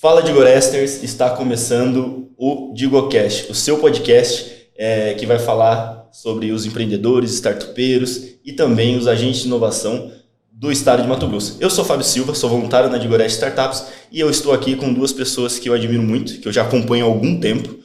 Fala Digoresters, está começando o Digocast, o seu podcast que vai falar sobre os empreendedores, startupeiros e também os agentes de inovação do estado de Mato Grosso. Eu sou Fábio Silva, sou voluntário na Digorest Startups e eu estou aqui com duas pessoas que eu admiro muito, que eu já acompanho há algum tempo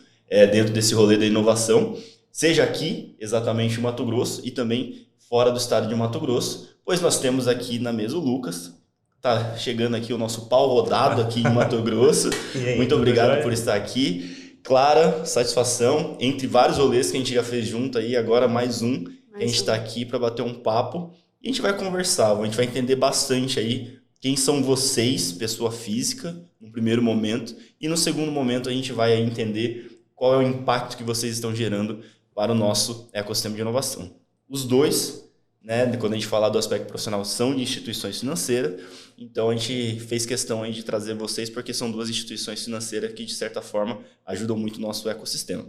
dentro desse rolê da inovação, seja aqui, exatamente em Mato Grosso, e também fora do estado de Mato Grosso, pois nós temos aqui na mesa o Lucas. Tá chegando aqui o nosso pau rodado aqui em Mato Grosso. Aí, muito obrigado por estar aqui. Clara, satisfação. Entre vários rolês que a gente já fez junto aí, agora mais um. A gente está aqui para bater um papo e a gente vai conversar, a gente vai entender bastante aí quem são vocês, pessoa física, no primeiro momento. E no segundo momento a gente vai entender qual é o impacto que vocês estão gerando para o nosso ecossistema de inovação. Os dois, né, quando a gente falar do aspecto profissional, são de instituições financeiras. Então, a gente fez questão aí de trazer vocês porque são duas instituições financeiras que, de certa forma, ajudam muito o nosso ecossistema.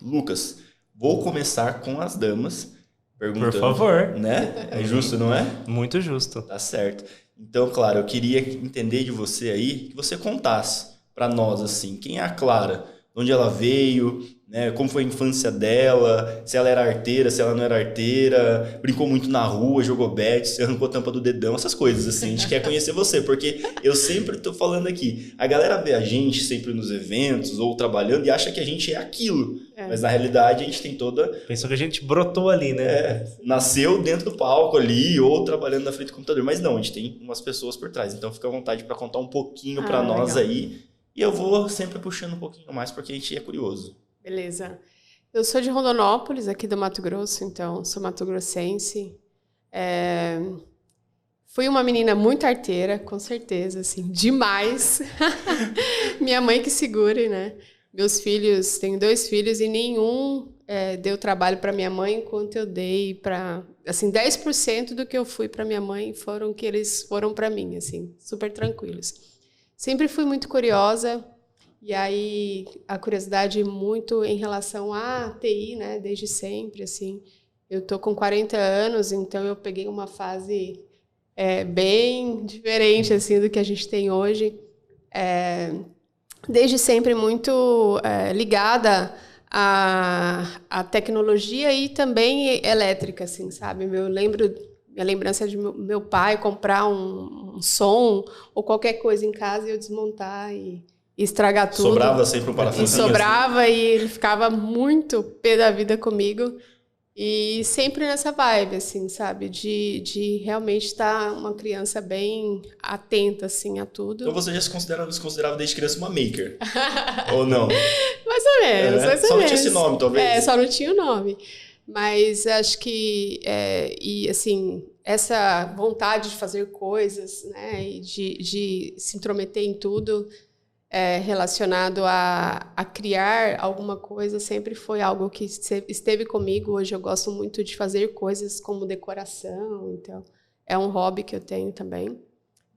Lucas, vou começar com as damas, perguntando... Por favor. Né? É justo, não é? Muito justo. Tá certo. Então, claro, eu queria entender de você aí, que você contasse para nós, assim, quem é a Clara, de onde ela veio, né, como foi a infância dela, se ela era arteira, se ela não era arteira, brincou muito na rua, jogou bet, arrancou a tampa do dedão, essas coisas assim. A gente quer conhecer você, porque eu sempre tô falando aqui, a galera vê a gente sempre nos eventos ou trabalhando e acha que a gente é aquilo, mas na realidade a gente tem toda... Pensou que a gente brotou ali, né? Nasceu dentro do palco ali ou trabalhando na frente do computador, mas não, a gente tem umas pessoas por trás, então fica à vontade para contar um pouquinho para nós aí, e eu vou sempre puxando um pouquinho mais porque a gente é curioso. Beleza. Eu sou de Rondonópolis, aqui do Mato Grosso, então sou mato-grossense. Fui uma menina muito arteira, com certeza, assim, demais. Minha mãe que segure, né? Meus filhos, tenho 2 filhos e nenhum deu trabalho para minha mãe, enquanto eu dei para... Assim, 10% do que eu fui para minha mãe foram que eles foram para mim, assim, super tranquilos. Sempre fui muito curiosa. E aí, a curiosidade muito em relação à TI, né? Desde sempre, assim. Eu tô com 40 anos, então eu peguei uma fase bem diferente, assim, do que a gente tem hoje. Desde sempre muito ligada à tecnologia e também elétrica, assim, sabe? Minha lembrança de meu pai comprar um som ou qualquer coisa em casa e eu desmontar e estragar tudo. Sobrava sempre um parafuso. Sobrava assim. E ele ficava muito pé da vida comigo. E sempre nessa vibe, assim, sabe? De realmente estar uma criança bem atenta, assim, a tudo. Então você já se considerava desde criança uma maker? Ou não? Mais ou menos, mais ou só menos. Não tinha esse nome, talvez? Só não tinha o nome. Mas acho que, e assim, essa vontade de fazer coisas, né? E de se intrometer em tudo... relacionado a criar alguma coisa sempre foi algo que esteve comigo. Hoje eu gosto muito de fazer coisas como decoração, então é um hobby que eu tenho também.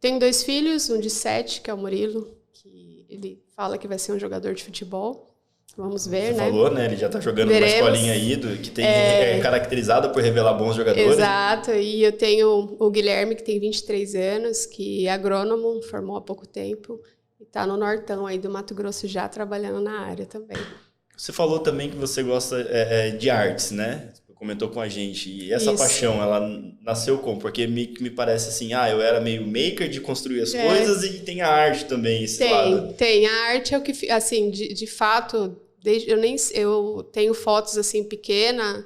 Tenho 2 filhos, um de 7, que é o Murilo, que ele fala que vai ser um jogador de futebol. Vamos ver, Você né? falou, né? Ele já tá jogando numa escolinha aí que tem caracterizada por revelar bons jogadores. Exato, e eu tenho o Guilherme, que tem 23 anos, que é agrônomo, formou há pouco tempo. Está no Nortão aí do Mato Grosso já trabalhando na área também. Você falou também que você gosta de artes, né? Comentou com a gente. E essa paixão, ela nasceu como? Porque me parece assim, eu era meio maker de construir as coisas e tem a arte também, esse lado. Tem. A arte é o que, assim, de fato, eu tenho fotos assim pequena,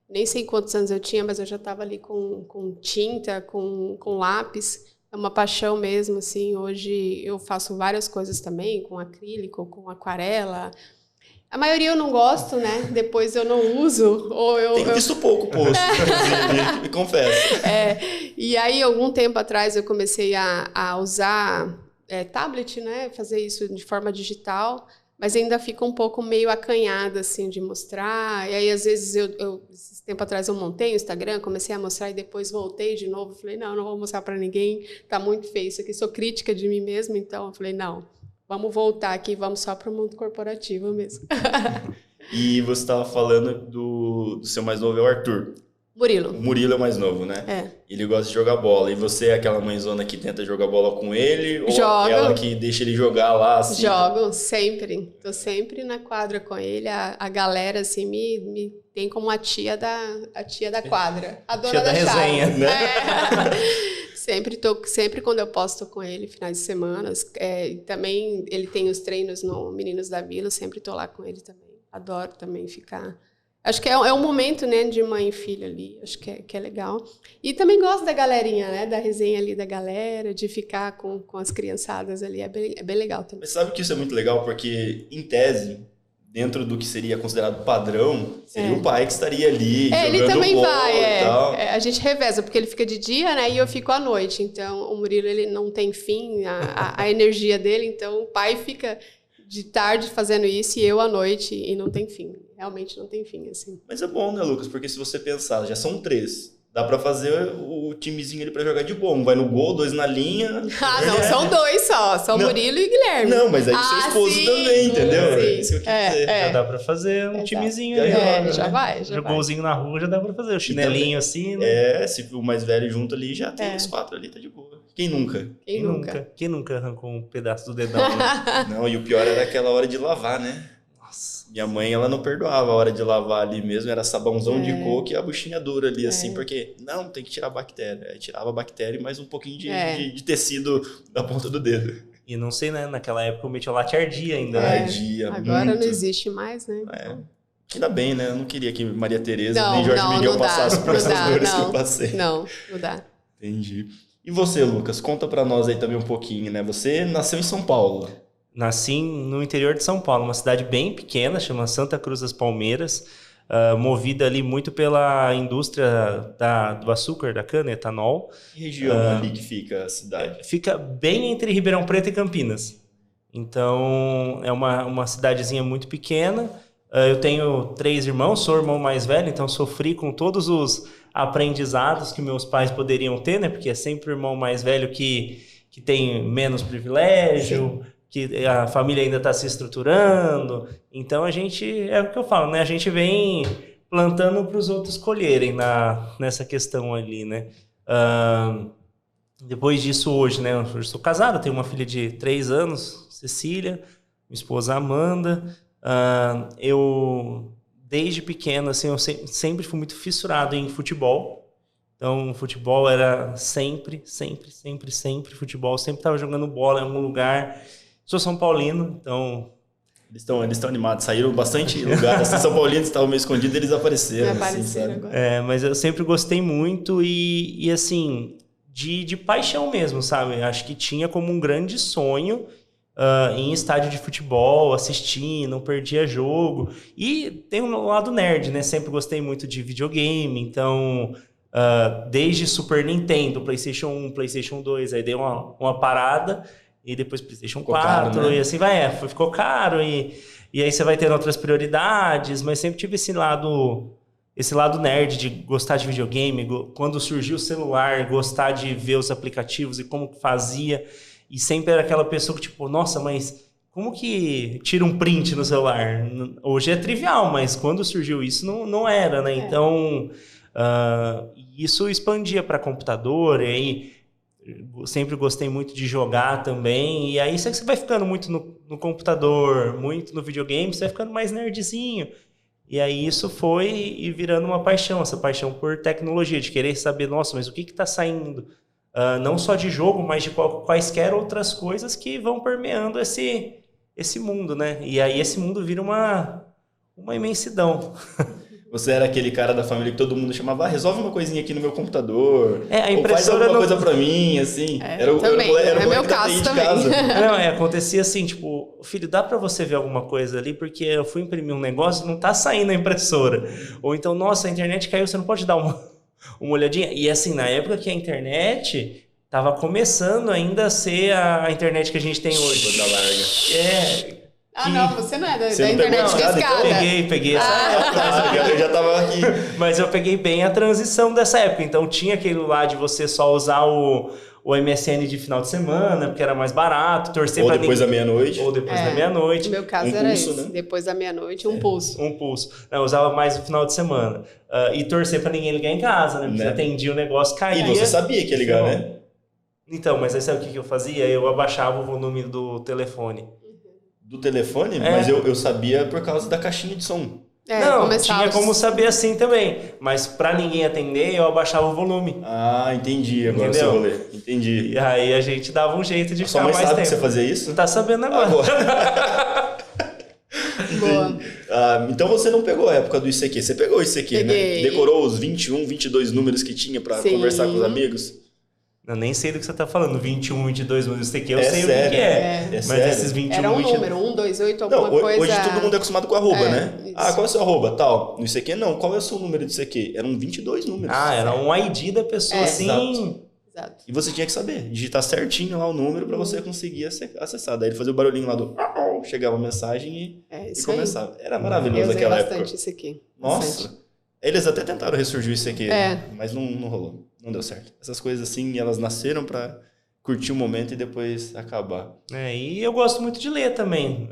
nem sei quantos anos eu tinha, mas eu já estava ali com tinta, com lápis. É uma paixão mesmo, assim. Hoje eu faço várias coisas também, com acrílico, com aquarela. A maioria eu não gosto, né? Depois eu não uso. Tenho visto pouco post, inclusive, me confesso. E aí, algum tempo atrás, eu comecei a usar tablet, né? Fazer isso de forma digital. Mas ainda fica um pouco meio acanhada, assim, de mostrar. E aí, às vezes, esse tempo atrás eu montei o Instagram, comecei a mostrar e depois voltei de novo. Falei, não vou mostrar para ninguém, tá muito feio isso aqui. Sou crítica de mim mesma, então eu falei, não, vamos voltar aqui, vamos só para o mundo corporativo mesmo. E você estava falando do seu mais novo, é o Arthur. Murilo. O Murilo é o mais novo, né? É. Ele gosta de jogar bola. E você é aquela mãezona que tenta jogar bola com ele? Ou Jogo. aquela que deixa ele jogar lá, assim? Jogo, sempre. Tô sempre na quadra com ele. A galera, assim, me tem como a tia da quadra. A dona Tia da resenha, chave. né? É. Sempre quando eu posto com ele, finais de semana. Também ele tem os treinos no Meninos da Vila, sempre tô lá com ele também. Adoro também ficar... Acho que é um momento, né, de mãe e filho ali, acho que é legal. E também gosto da galerinha, né, da resenha ali da galera, de ficar com as criançadas ali, é bem legal também. Mas sabe que isso é muito legal? Porque, em tese, dentro do que seria considerado padrão, seria o pai que estaria ali jogando ele também bola vai, e tal. a gente reveza, porque ele fica de dia, né, e eu fico à noite. Então, o Murilo, ele não tem fim, a energia dele, então o pai fica de tarde fazendo isso e eu à noite, e não tem fim. Realmente não tem fim, assim. Mas é bom, né, Lucas? Porque se você pensar, já são 3. Dá pra fazer o timezinho ali pra jogar de boa. Um vai no gol, 2 na linha. Não, são 2 só. São Murilo e Guilherme. Não, mas aí seu esposo sim, também, entendeu? Sim. É isso que eu quis dizer. Já dá pra fazer um timezinho ali. Já vai. Golzinho na rua já dá pra fazer. O chinelinho assim, né? Se o mais velho junto ali, já tem os 4 ali, tá de boa. Quem nunca? Quem nunca arrancou um pedaço do dedão? Né? Não, e o pior era aquela hora de lavar, né? Minha mãe, ela não perdoava a hora de lavar ali mesmo, era sabãozão de coco e a buchinha dura ali, assim, porque não, tem que tirar a bactéria. Aí tirava a bactéria e mais um pouquinho de tecido da ponta do dedo. E não sei, né, naquela época o metiolate ardia ainda. Ardia agora muito. Não existe mais, né? Ainda bem, né? Eu não queria que Maria Tereza nem Jorge Miguel passassem por essas dores que eu passei. Não dá. Entendi. E você, Lucas, conta pra nós aí também um pouquinho, né? Você nasceu em São Paulo. Nasci no interior de São Paulo, uma cidade bem pequena, chama Santa Cruz das Palmeiras, movida ali muito pela indústria do açúcar, da cana, etanol. Que região ali que fica a cidade? Fica bem entre Ribeirão Preto e Campinas. Então, é uma cidadezinha muito pequena. Eu tenho 3 irmãos, sou o irmão mais velho, então sofri com todos os aprendizados que meus pais poderiam ter, né? Porque é sempre o irmão mais velho que tem menos privilégio, que a família ainda está se estruturando. Então, é o que eu falo, né? A gente vem plantando para os outros colherem nessa questão ali, né? Depois disso, hoje, né? Eu sou casado, tenho uma filha de 3 anos, Cecília, minha esposa Amanda. Eu, desde pequeno, assim, eu sempre fui muito fissurado em futebol. Então, futebol era sempre futebol. Sempre estava jogando bola em algum lugar. Sou São Paulino, então... Eles estão animados. Saíram bastante lugares. São Paulinos estavam meio escondidos, eles apareceram. Apareceram agora. Mas eu sempre gostei muito e assim, de paixão mesmo, sabe? Acho que tinha como um grande sonho em estádio de futebol, assistir, não perdia jogo. E tem um lado nerd, né? Sempre gostei muito de videogame, então... desde Super Nintendo, PlayStation 1, PlayStation 2, aí dei uma parada... E depois PlayStation 4, caro, né? E assim vai, ficou caro, e aí você vai tendo outras prioridades, mas sempre tive esse lado nerd de gostar de videogame, quando surgiu o celular, gostar de ver os aplicativos e como que fazia, e sempre era aquela pessoa que tipo, nossa, mas como que tira um print no celular? Hoje é trivial, mas quando surgiu isso não era, né? Então, isso expandia para computador, e aí... Sempre gostei muito de jogar também. E aí você vai ficando muito no computador, muito no videogame, você vai ficando mais nerdzinho. E aí isso foi virando uma paixão, essa paixão por tecnologia, de querer saber, nossa, mas o que está saindo? Não só de jogo, mas de quaisquer outras coisas que vão permeando esse mundo, né? E aí esse mundo vira uma imensidão. Você era aquele cara da família que todo mundo chamava, resolve uma coisinha aqui no meu computador. A impressora ou faz alguma coisa pra mim, assim. Era o meu caso também. Acontecia assim, tipo, filho, dá pra você ver alguma coisa ali, porque eu fui imprimir um negócio e não tá saindo a impressora. Ou então, nossa, a internet caiu, você não pode dar uma olhadinha? E assim, na época que a internet tava começando ainda a ser a internet que a gente tem hoje. Da larga. Não, você não é da internet discada. Peguei essa época. Eu já tava aqui. Mas eu peguei bem a transição dessa época. Então tinha aquele lá de você só usar o o MSN de final de semana, porque era mais barato, torcer Ou pra depois da meia-noite. Ou depois da meia-noite. No meu caso Um era pulso, isso. né? Depois da meia-noite, um pulso. Um pulso. Eu usava mais no final de semana. E torcer pra ninguém ligar em casa, né? Porque Né? atendia o negócio, caía. E você sabia que ia ligar, né? Então, mas aí sabe o que eu fazia? Eu abaixava o volume do telefone. Do telefone? É. Mas eu sabia por causa da caixinha de som. Não, começava tinha como saber assim também. Mas pra ninguém atender, eu abaixava o volume. Ah, entendi agora o Entendeu? seu rolê. Entendi. E aí a gente dava um jeito de Sua ficar mãe mais sabe tempo. que você fazia isso? Não tá sabendo agora. Boa. Então você não pegou a época do ICQ. Você pegou o ICQ, né? Peguei. Decorou os 21, 22 números que tinha pra Sim. conversar com os amigos? Eu nem sei do que você tá falando. 21, 22, mas isso aqui eu É sei sério? o que é. É. Mas sério? esses 21, Era um 22... número, 128, alguma Não, coisa. hoje todo mundo é acostumado com arroba, né? Isso. Ah, qual é o seu arroba? Tal. No ICQ não. Qual é o seu número de ICQ? Eram 22 números. Ah, era um ID da pessoa, assim... Exato. E você tinha que saber, digitar certinho lá o número pra você conseguir acessar. Daí ele fazia o barulhinho lá do... Chegava a mensagem e Isso começava. Era aí. maravilhoso Eu usei aquela bastante época. isso aqui. Nossa. Bastante. Eles até tentaram ressurgir isso aqui, É. mas não rolou. Não deu certo. Essas coisas assim, elas nasceram pra curtir o momento e depois acabar. E eu gosto muito de ler também.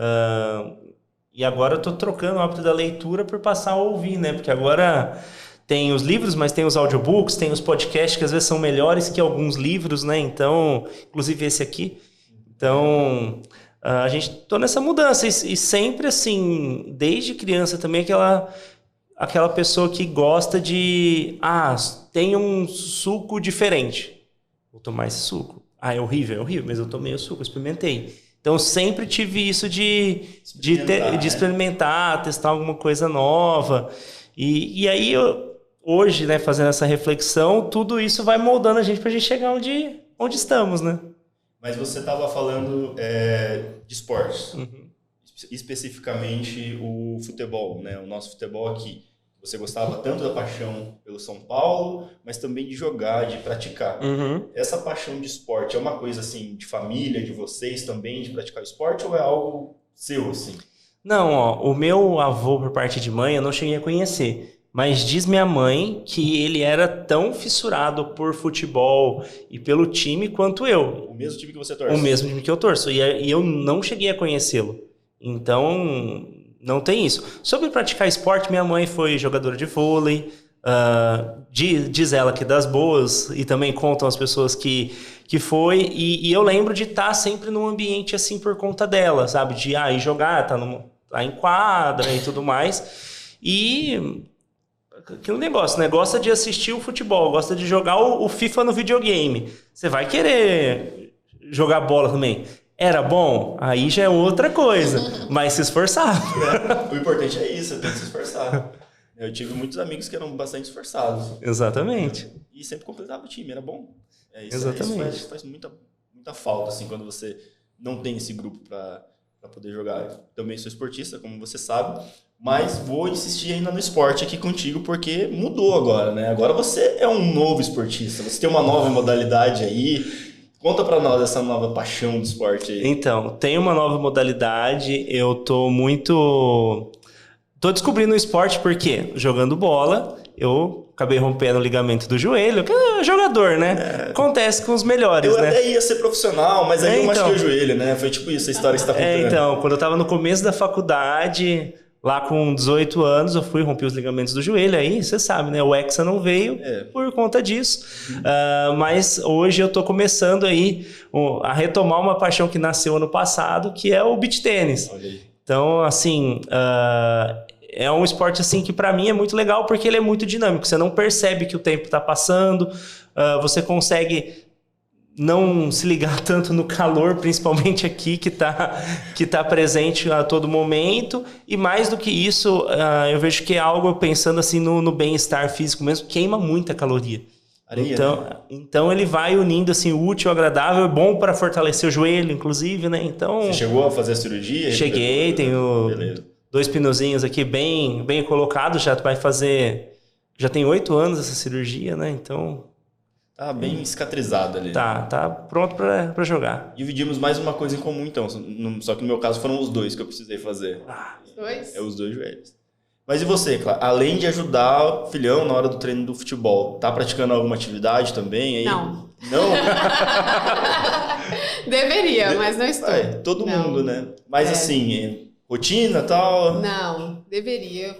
E agora eu tô trocando o hábito da leitura por passar a ouvir, né? Porque agora tem os livros, mas tem os audiobooks, tem os podcasts que às vezes são melhores que alguns livros, né? Então, inclusive esse aqui. Então, a gente tô nessa mudança. E sempre assim, desde criança também, aquela pessoa que gosta de... tem um suco diferente. Vou tomar esse suco. É horrível, mas eu tomei o suco, experimentei. Então, eu sempre tive isso de experimentar, testar alguma coisa nova. E aí, hoje, né, fazendo essa reflexão, tudo isso vai moldando a gente pra gente chegar onde estamos, né? Mas você estava falando de esportes. Especificamente o futebol, né? O nosso futebol aqui. Você gostava tanto da paixão pelo São Paulo, mas também de jogar, de praticar. Essa paixão de esporte é uma coisa assim de família, de vocês também, de praticar esporte, ou é algo seu, assim? Não, o meu avô, por parte de mãe, eu não cheguei a conhecer. Mas diz minha mãe que ele era tão fissurado por futebol e pelo time quanto eu. O mesmo time que você torce? O mesmo time que eu torço. E eu não cheguei a conhecê-lo. Então... não tem isso. Sobre praticar esporte, minha mãe foi jogadora de vôlei, diz ela que das boas, e também contam as pessoas que foi, e eu lembro de estar sempre num ambiente assim por conta dela, sabe? De ir jogar, tá em quadra e tudo mais. E aquele negócio, né? Gosta de assistir o futebol, gosta de jogar o FIFA no videogame. Você vai querer jogar bola também. Era bom? Aí já é outra coisa, mas se esforçava. O importante é isso, tem que se esforçar. Eu tive muitos amigos que eram bastante esforçados. Exatamente. E sempre completava o time, era bom. Exatamente. Isso faz muita falta, assim, quando você não tem esse grupo para poder jogar. Eu também sou esportista, como você sabe, mas vou insistir ainda no esporte aqui contigo, porque mudou agora, né? Agora você é um novo esportista, você tem uma nova modalidade aí. Conta pra nós essa nova paixão do esporte aí. Então, tem uma nova modalidade, eu tô descobrindo o esporte porque jogando bola, eu acabei rompendo o ligamento do joelho, que é jogador, né? Acontece com os melhores, eu né? até ia ser profissional, mas aí eu machuquei o então, joelho, né? Foi tipo isso, a história que você tá contando. Então, quando eu tava no começo da faculdade, lá com 18 anos, eu rompi os ligamentos do joelho, aí você sabe, né? O Hexa não veio por conta disso. Mas hoje eu tô começando aí a retomar uma paixão que nasceu ano passado, que é o beach tênis. Olha aí. Então, assim, é um esporte assim que para mim é muito legal porque ele é muito dinâmico. Você não percebe que o tempo tá passando, você consegue não se ligar tanto no calor, principalmente aqui, que tá presente a todo momento. E mais do que isso, eu vejo que é algo, pensando assim no bem-estar físico mesmo, queima muita caloria. Areia, então ele vai unindo assim, o útil ao agradável, é bom para fortalecer o joelho, inclusive, né? Então, você chegou a fazer a cirurgia? Cheguei, tenho Beleza. 2 pinozinhos aqui bem colocados, já tem 8 anos essa cirurgia, né? Então... tá bem cicatrizado ali. Tá pronto pra jogar. Dividimos mais uma coisa em comum, então. Só que no meu caso foram os 2 que eu precisei fazer. Dois? Os 2 joelhos. Mas e você, Clara? Além de ajudar o filhão na hora do treino do futebol, tá praticando alguma atividade também? Aí? Não. Não? Deveria, mas não estou. Todo não. mundo, né? Mas assim, rotina e tal? Não, deveria.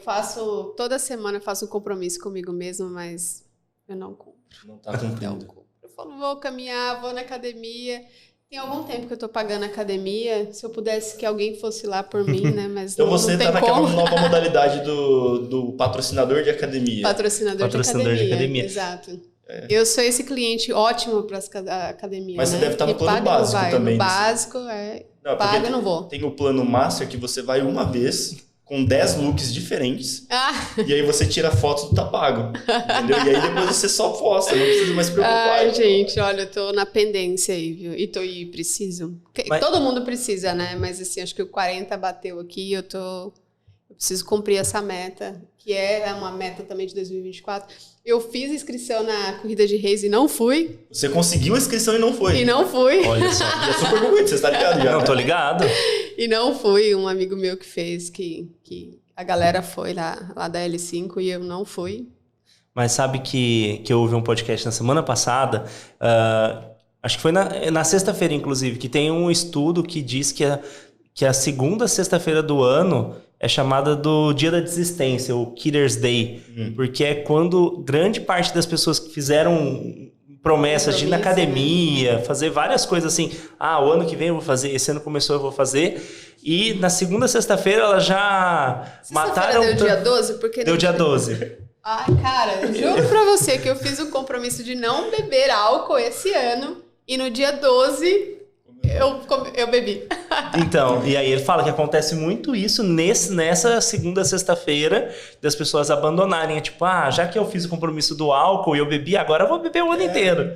Toda semana eu faço um compromisso comigo mesmo, mas eu não cumpro. Não tá cumprindo. Não cumpro. Eu falo, vou caminhar, vou na academia. Tem algum tempo que eu tô pagando academia. Se eu pudesse que alguém fosse lá por mim, né? Mas então não, você não tem tá naquela como. nova modalidade do patrocinador de academia. Patrocinador de academia. Exato. Eu sou esse cliente ótimo para a academia. Mas né? você deve estar no plano básico também. No básico, paga, eu não vou. Tem o plano Master que você vai uma vez com 10 looks diferentes. E aí você tira fotos do tá pago. Entendeu? E aí depois você só posta, não precisa mais se preocupar. Ai, gente, olha, eu tô na pendência aí, viu? E preciso. Todo mundo precisa, né? Mas assim, acho que o 40 bateu aqui, eu preciso cumprir essa meta, que é uma meta também de 2024. Eu fiz inscrição na Corrida de Reis e não fui. Você conseguiu a inscrição e não foi? E não fui. Olha só. E é super bonito, você tá ligado já? Não, tô ligado. E não fui. Um amigo meu que fez, que a galera foi lá da L5 e eu não fui. Mas sabe que eu ouvi um podcast na semana passada, acho que foi na sexta-feira, inclusive, que tem um estudo que diz que a segunda sexta-feira do ano é chamada do Dia da Desistência, o Killer's Day, porque é quando grande parte das pessoas que fizeram promessas de ir na academia, fazer várias coisas assim, o ano que vem eu vou fazer, esse ano começou eu vou fazer, e na segunda sexta-feira elas já mataram... Deu dia 12? Porque deu dia 12. Ai, cara, juro pra você que eu fiz o compromisso de não beber álcool esse ano, e no dia 12... Eu bebi. Então, e aí ele fala que acontece muito isso nessa segunda sexta-feira, das pessoas abandonarem. Tipo, já que eu fiz o compromisso do álcool e eu bebi, agora eu vou beber o ano inteiro.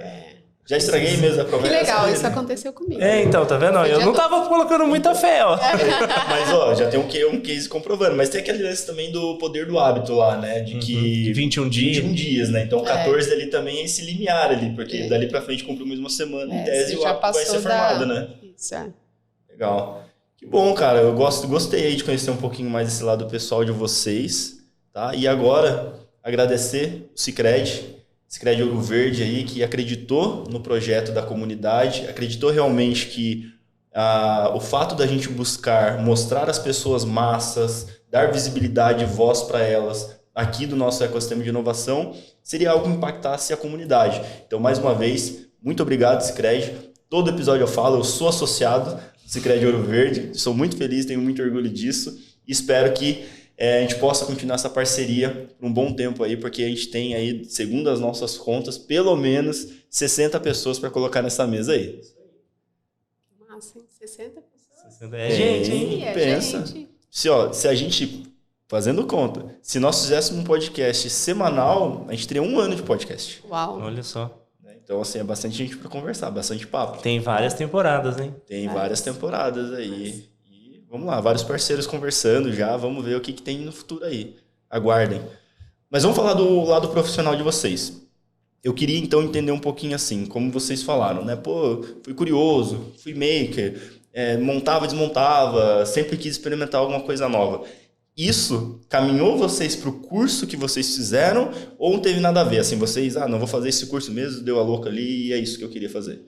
Já estraguei mesmo a promessa. Que legal, isso aconteceu comigo. Então, tá vendo? Eu não tava colocando muita fé, ó. Mas, já tem um case comprovando. Mas tem aquele lance também do poder do hábito lá, né? De que... 21 dias. 21 dias, né? Então, 14 ali também é esse limiar ali. Porque dali pra frente cumpre mais uma semana. Em tese, o hábito vai ser formado, né? Isso, Legal. Que bom, cara. Eu gostei aí de conhecer um pouquinho mais esse lado pessoal de vocês, tá? E agora, agradecer o Sicredi Ouro Verde aí, que acreditou no projeto da comunidade, acreditou realmente que o fato da gente buscar mostrar às pessoas massas, dar visibilidade e voz para elas aqui do nosso ecossistema de inovação, seria algo que impactasse a comunidade. Então, mais uma vez, muito obrigado, Sicredi. Todo episódio eu falo, eu sou associado do Sicredi Ouro Verde, sou muito feliz, tenho muito orgulho disso e espero que a gente possa continuar essa parceria por um bom tempo aí, porque a gente tem aí, segundo as nossas contas, pelo menos 60 pessoas para colocar nessa mesa aí. Massa, hein? 60 pessoas? 60 é gente, hein? Pensa. Gente. Se a gente, fazendo conta, se nós fizéssemos um podcast semanal, a gente teria 1 ano de podcast. Uau. Olha só. Então, assim, é bastante gente para conversar, bastante papo. Tem várias temporadas, hein? Tem várias temporadas aí. Vamos lá, vários parceiros conversando já, vamos ver o que tem no futuro aí. Aguardem. Mas vamos falar do lado profissional de vocês. Eu queria, então, entender um pouquinho assim, como vocês falaram, né? Pô, fui curioso, fui maker, montava e desmontava, sempre quis experimentar alguma coisa nova. Isso caminhou vocês para o curso que vocês fizeram ou não teve nada a ver? Assim, vocês, não vou fazer esse curso mesmo, deu a louca ali e é isso que eu queria fazer.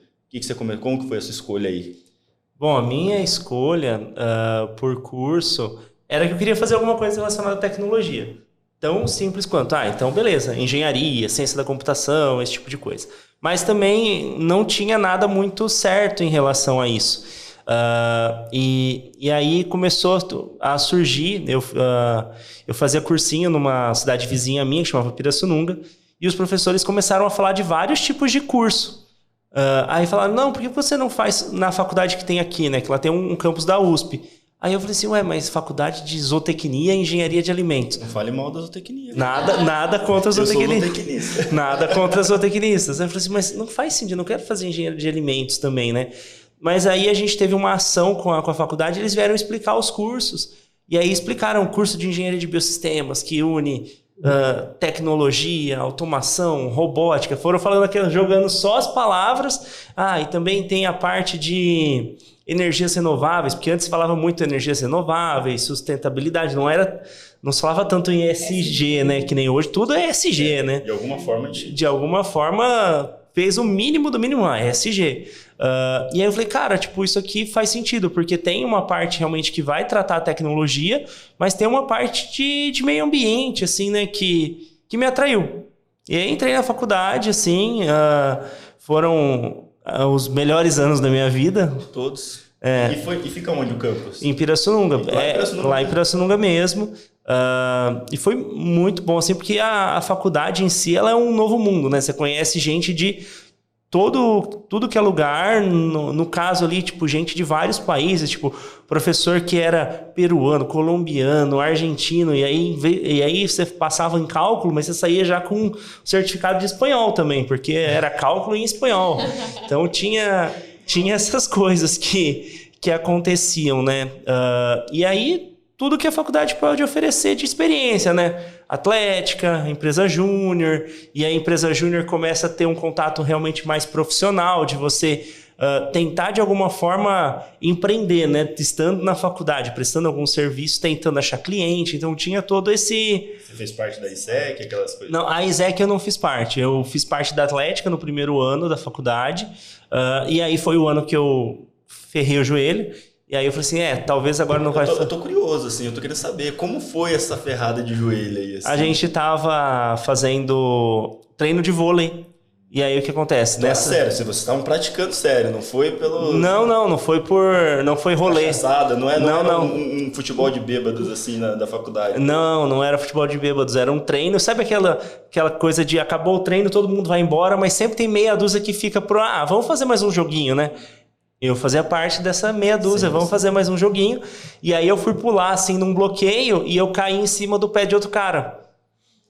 Como que foi a sua escolha aí? Bom, a minha escolha por curso era que eu queria fazer alguma coisa relacionada à tecnologia. Tão simples quanto, então beleza, engenharia, ciência da computação, esse tipo de coisa. Mas também não tinha nada muito certo em relação a isso. E aí começou a surgir, eu fazia cursinho numa cidade vizinha minha, que chamava Pirassununga, e os professores começaram a falar de vários tipos de curso. Aí falaram, não, por que você não faz na faculdade que tem aqui, né? Que lá tem um campus da USP. Aí eu falei assim, mas faculdade de zootecnia e engenharia de alimentos. Não fale mal da zootecnia. Nada contra os zootecnistas. Eu sou zootecnista. Nada contra os zootecnistas. Aí eu falei assim, mas não faz sentido, eu não quero fazer engenharia de alimentos também, né? Mas aí a gente teve uma ação com a faculdade, eles vieram explicar os cursos. E aí explicaram o curso de engenharia de biosistemas, que une tecnologia, automação, robótica. Foram falando aqui, jogando só as palavras. E também tem a parte de energias renováveis, porque antes falava muito energias renováveis, sustentabilidade, não se falava tanto em ESG, né? Que nem hoje, tudo é ESG, né? De alguma forma, de alguma forma fez o mínimo do mínimo, ESG. E aí eu falei, cara, tipo, isso aqui faz sentido, porque tem uma parte realmente que vai tratar a tecnologia, mas tem uma parte de meio ambiente, assim, né, que me atraiu. E aí entrei na faculdade, assim, foram os melhores anos da minha vida. Todos. E fica onde o campus? Em Pirassununga. Lá em Pirassununga mesmo. E foi muito bom, assim, porque a faculdade em si, ela é um novo mundo, né? Você conhece gente de tudo que é lugar, no caso ali, tipo, gente de vários países, tipo, professor que era peruano, colombiano, argentino, e aí você passava em cálculo, mas você saía já com certificado de espanhol também, porque era cálculo em espanhol. Então tinha essas coisas que aconteciam, né? E aí, tudo que a faculdade pode oferecer de experiência, né? Atlética, empresa júnior, e a empresa júnior começa a ter um contato realmente mais profissional, de você tentar de alguma forma empreender, né? Estando na faculdade, prestando algum serviço, tentando achar cliente, então tinha todo esse... Você fez parte da ISEC, aquelas coisas? Não, a ISEC eu não fiz parte, eu fiz parte da Atlética no primeiro ano da faculdade, e aí foi o ano que eu ferrei o joelho. E aí eu falei assim, talvez agora não vai... Eu tô curioso, assim, eu tô querendo saber como foi essa ferrada de joelho aí, assim. A gente tava fazendo treino de vôlei. E aí o que acontece? Sério, se vocês estavam praticando sério, não foi pelo... Não foi rolê. Cachaçada, não era um futebol de bêbados, assim, da faculdade. Não era futebol de bêbados, era um treino. Sabe aquela coisa de acabou o treino, todo mundo vai embora, mas sempre tem meia dúzia que fica vamos fazer mais um joguinho, né? Eu fazia parte dessa meia dúzia, vamos fazer mais um joguinho. E aí eu fui pular assim num bloqueio e eu caí em cima do pé de outro cara.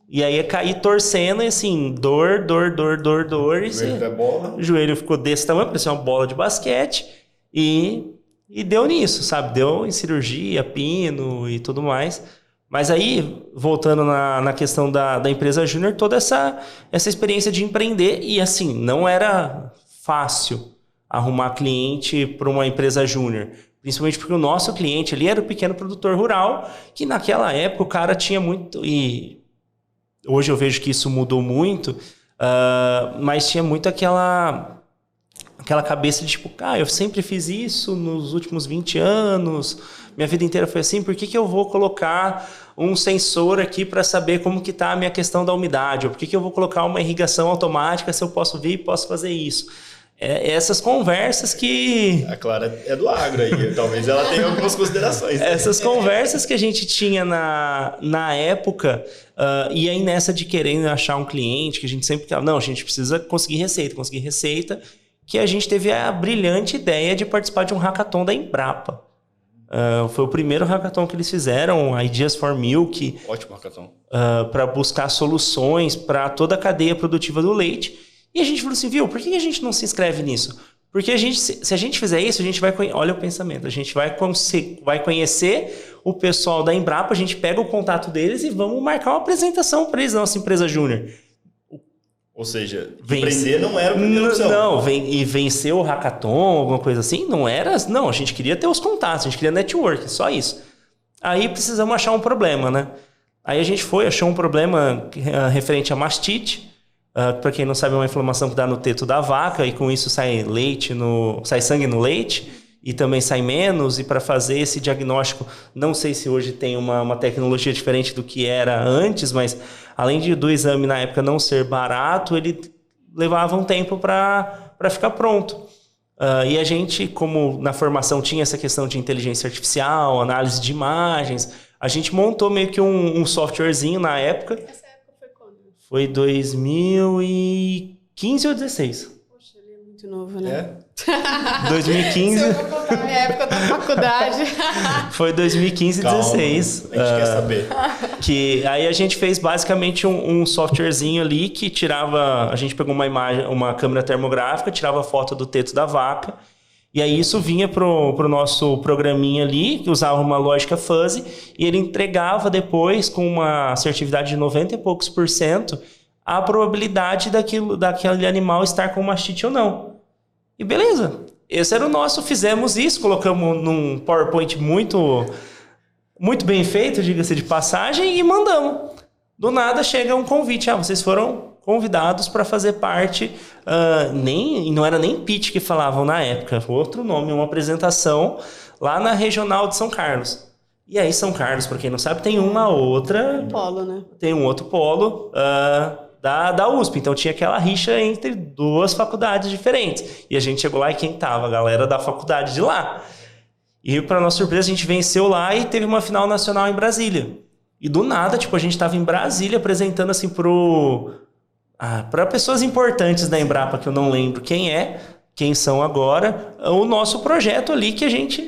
E aí eu caí torcendo e assim, dor. O joelho ficou desse tamanho, parecia uma bola de basquete. E deu nisso, sabe? Deu em cirurgia, pino e tudo mais. Mas aí, voltando na questão da empresa júnior, toda essa experiência de empreender. E assim, não era fácil arrumar cliente para uma empresa júnior. Principalmente porque o nosso cliente ali era o pequeno produtor rural, que naquela época o cara tinha muito... E hoje eu vejo que isso mudou muito, mas tinha muito aquela cabeça de tipo, eu sempre fiz isso nos últimos 20 anos, minha vida inteira foi assim, por que eu vou colocar um sensor aqui para saber como que está a minha questão da umidade? Ou por que eu vou colocar uma irrigação automática se eu posso vir e posso fazer isso? Essas conversas que... A Clara é do agro aí, talvez ela tenha algumas considerações. Essas conversas que a gente tinha na época, e aí nessa de querer achar um cliente, que a gente sempre falava, não, a gente precisa conseguir receita, que a gente teve a brilhante ideia de participar de um hackathon da Embrapa. Foi o primeiro hackathon que eles fizeram, Ideas for Milk. Ótimo hackathon. Para buscar soluções para toda a cadeia produtiva do leite. E a gente falou assim, viu, por que a gente não se inscreve nisso? Porque se a gente fizer isso, a gente vai... Olha o pensamento, a gente vai conhecer o pessoal da Embrapa, a gente pega o contato deles e vamos marcar uma apresentação para eles, nossa empresa júnior. Ou seja, empreender não era a primeira opção. Não, vencer o hackathon, alguma coisa assim, não era... Não, a gente queria ter os contatos, a gente queria network, só isso. Aí precisamos achar um problema, né? Aí a gente achou um problema referente a mastite. Para quem não sabe, é uma inflamação que dá no teto da vaca e com isso sai sangue no leite e também sai menos. E para fazer esse diagnóstico, não sei se hoje tem uma tecnologia diferente do que era antes, mas além do exame na época não ser barato, ele levava um tempo para ficar pronto. E a gente, como na formação tinha essa questão de inteligência artificial, análise de imagens, a gente montou meio que um softwarezinho na época. Foi 2015 ou 2016. Poxa, ele é muito novo, né? 2015. Se eu vou contar a minha época da faculdade. Foi 2015 e 2016. A gente quer saber. Que aí a gente fez basicamente um softwarezinho ali que tirava... A gente pegou uma câmera termográfica, tirava a foto do teto da vaca. E aí isso vinha pro nosso programinha ali, que usava uma lógica fuzzy, e ele entregava depois, com uma assertividade de 90 e poucos %, a probabilidade daquele animal estar com mastite ou não. E beleza. esse era o nosso, fizemos isso, colocamos num PowerPoint muito bem feito, diga-se de passagem, e mandamos. Do nada chega um convite, vocês foram convidados para fazer parte, não era nem pitch que falavam na época, outro nome, uma apresentação lá na Regional de São Carlos. E aí São Carlos, para quem não sabe, tem uma outra... Polo, né? Tem um outro polo da USP, então tinha aquela rixa entre duas faculdades diferentes. E a gente chegou lá e quem tava? A galera da faculdade de lá. E para nossa surpresa, a gente venceu lá e teve uma final nacional em Brasília. E do nada, a gente tava em Brasília apresentando assim para pessoas importantes da Embrapa, que eu não lembro quem são agora, o nosso projeto ali que a gente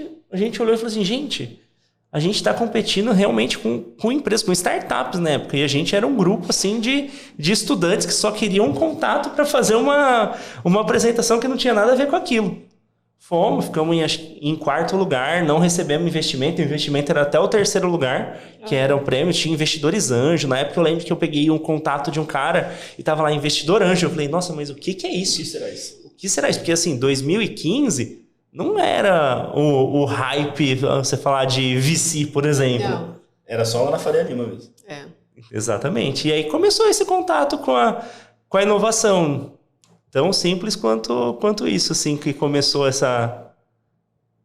olhou e falou assim, gente, a gente está competindo realmente com empresas, com startups na época, e a gente era um grupo assim de estudantes que só queriam um contato para fazer uma apresentação que não tinha nada a ver com aquilo. Ficamos em quarto lugar, não recebemos investimento, o investimento era até o terceiro lugar, que era o prêmio, tinha investidores anjo. Na época eu lembro que eu peguei um contato de um cara e tava lá, investidor anjo. Eu falei, nossa, mas o que é isso? O que será isso? O que será isso? Porque assim, 2015 não era o hype, você falar de VC, por exemplo. Não. Era só lá na Faria Lima mesmo. Exatamente. E aí começou esse contato com a inovação. Tão simples quanto isso, assim, que começou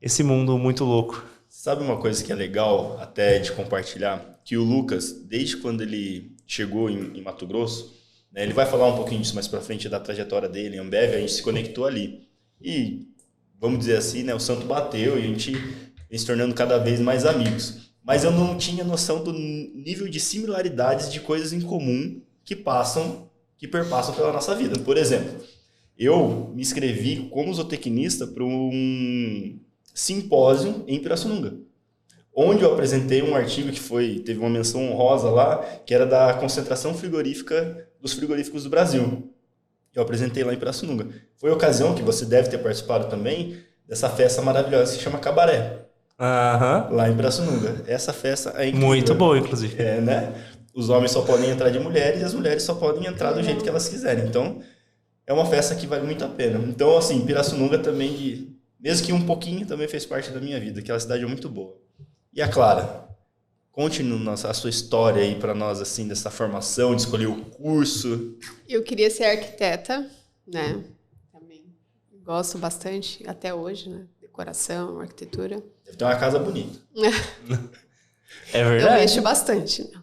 esse mundo muito louco. Sabe uma coisa que é legal até de compartilhar? Que o Lucas, desde quando ele chegou em Mato Grosso, né, ele vai falar um pouquinho disso mais pra frente da trajetória dele em Ambev, a gente se conectou ali. E, vamos dizer assim, né, o santo bateu e a gente vem se tornando cada vez mais amigos. Mas eu não tinha noção do nível de similaridades de coisas em comum que perpassam pela nossa vida. Por exemplo, eu me inscrevi como zootecnista para um simpósio em Pirassununga, onde eu apresentei um artigo que teve uma menção honrosa lá, que era da concentração frigorífica dos frigoríficos do Brasil. Eu apresentei lá em Pirassununga. Foi a ocasião que você deve ter participado também dessa festa maravilhosa que se chama Cabaré. Lá em Pirassununga. Essa festa é incrível. Muito boa, inclusive. Né? Os homens só podem entrar de mulheres e as mulheres só podem entrar do jeito que elas quiserem. Então, é uma festa que vale muito a pena. Então, assim, Pirassununga também, mesmo que um pouquinho, também fez parte da minha vida. Aquela cidade é muito boa. E a Clara, conte a sua história aí para nós, assim, dessa formação, de escolher o curso. Eu queria ser arquiteta, né? Também gosto bastante, até hoje, né? Decoração, arquitetura. Deve ter uma casa bonita. É verdade. Eu mexo bastante, né?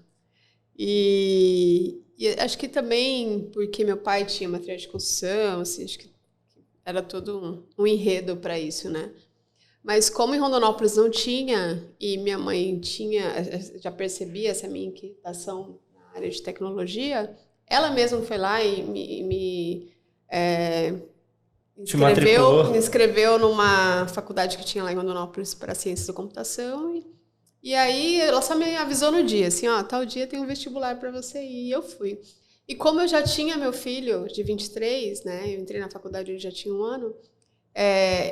E acho que também porque meu pai tinha material de construção, assim, acho que era todo um enredo para isso, né? Mas como em Rondonópolis não tinha, e minha mãe já percebia essa minha inquietação na área de tecnologia, ela mesma foi lá e me inscreveu numa faculdade que tinha lá em Rondonópolis para ciências da computação. E aí ela só me avisou no dia, assim, tal dia tem um vestibular para você ir. E eu fui. E como eu já tinha meu filho de 23, né? Eu entrei na faculdade, ele já tinha 1 ano.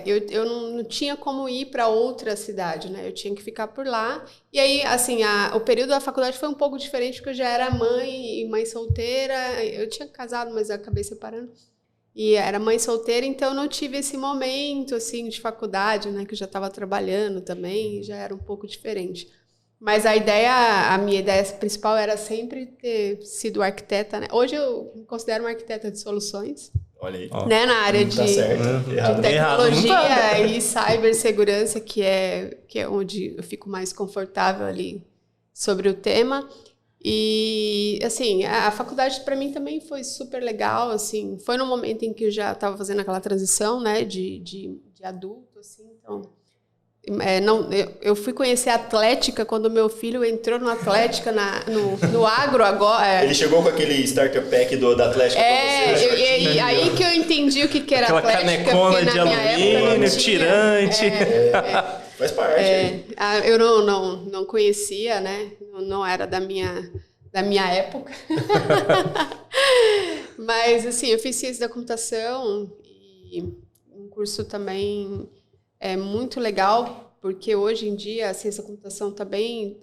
Eu não tinha como ir para outra cidade, né? Eu tinha que ficar por lá. E aí, assim, o período da faculdade foi um pouco diferente, porque eu já era mãe solteira. Eu tinha casado, mas eu acabei separando. E era mãe solteira, então eu não tive esse momento, assim, de faculdade, né? Que eu já estava trabalhando também, já era um pouco diferente. Mas a minha ideia principal era sempre ter sido arquiteta, né? Hoje eu me considero uma arquiteta de soluções. Olha aí. Né? Na área Tá certo. de tecnologia e cibersegurança, que é onde eu fico mais confortável ali sobre o tema. E, assim, a faculdade para mim também foi super legal, assim, foi no momento em que eu já estava fazendo aquela transição, né, de adulto, assim, então, eu fui conhecer a Atlética quando meu filho entrou no Atlética, no agro agora. Ele chegou com aquele starter pack da Atlética pra você. E aí que eu entendi o que era aquela Atlética. Canecona de alumínio, tirante. Faz parte. Eu não conhecia, né? Não era da minha época. Mas, assim, eu fiz ciência da computação e um curso também muito legal, porque hoje em dia a ciência da computação está bem,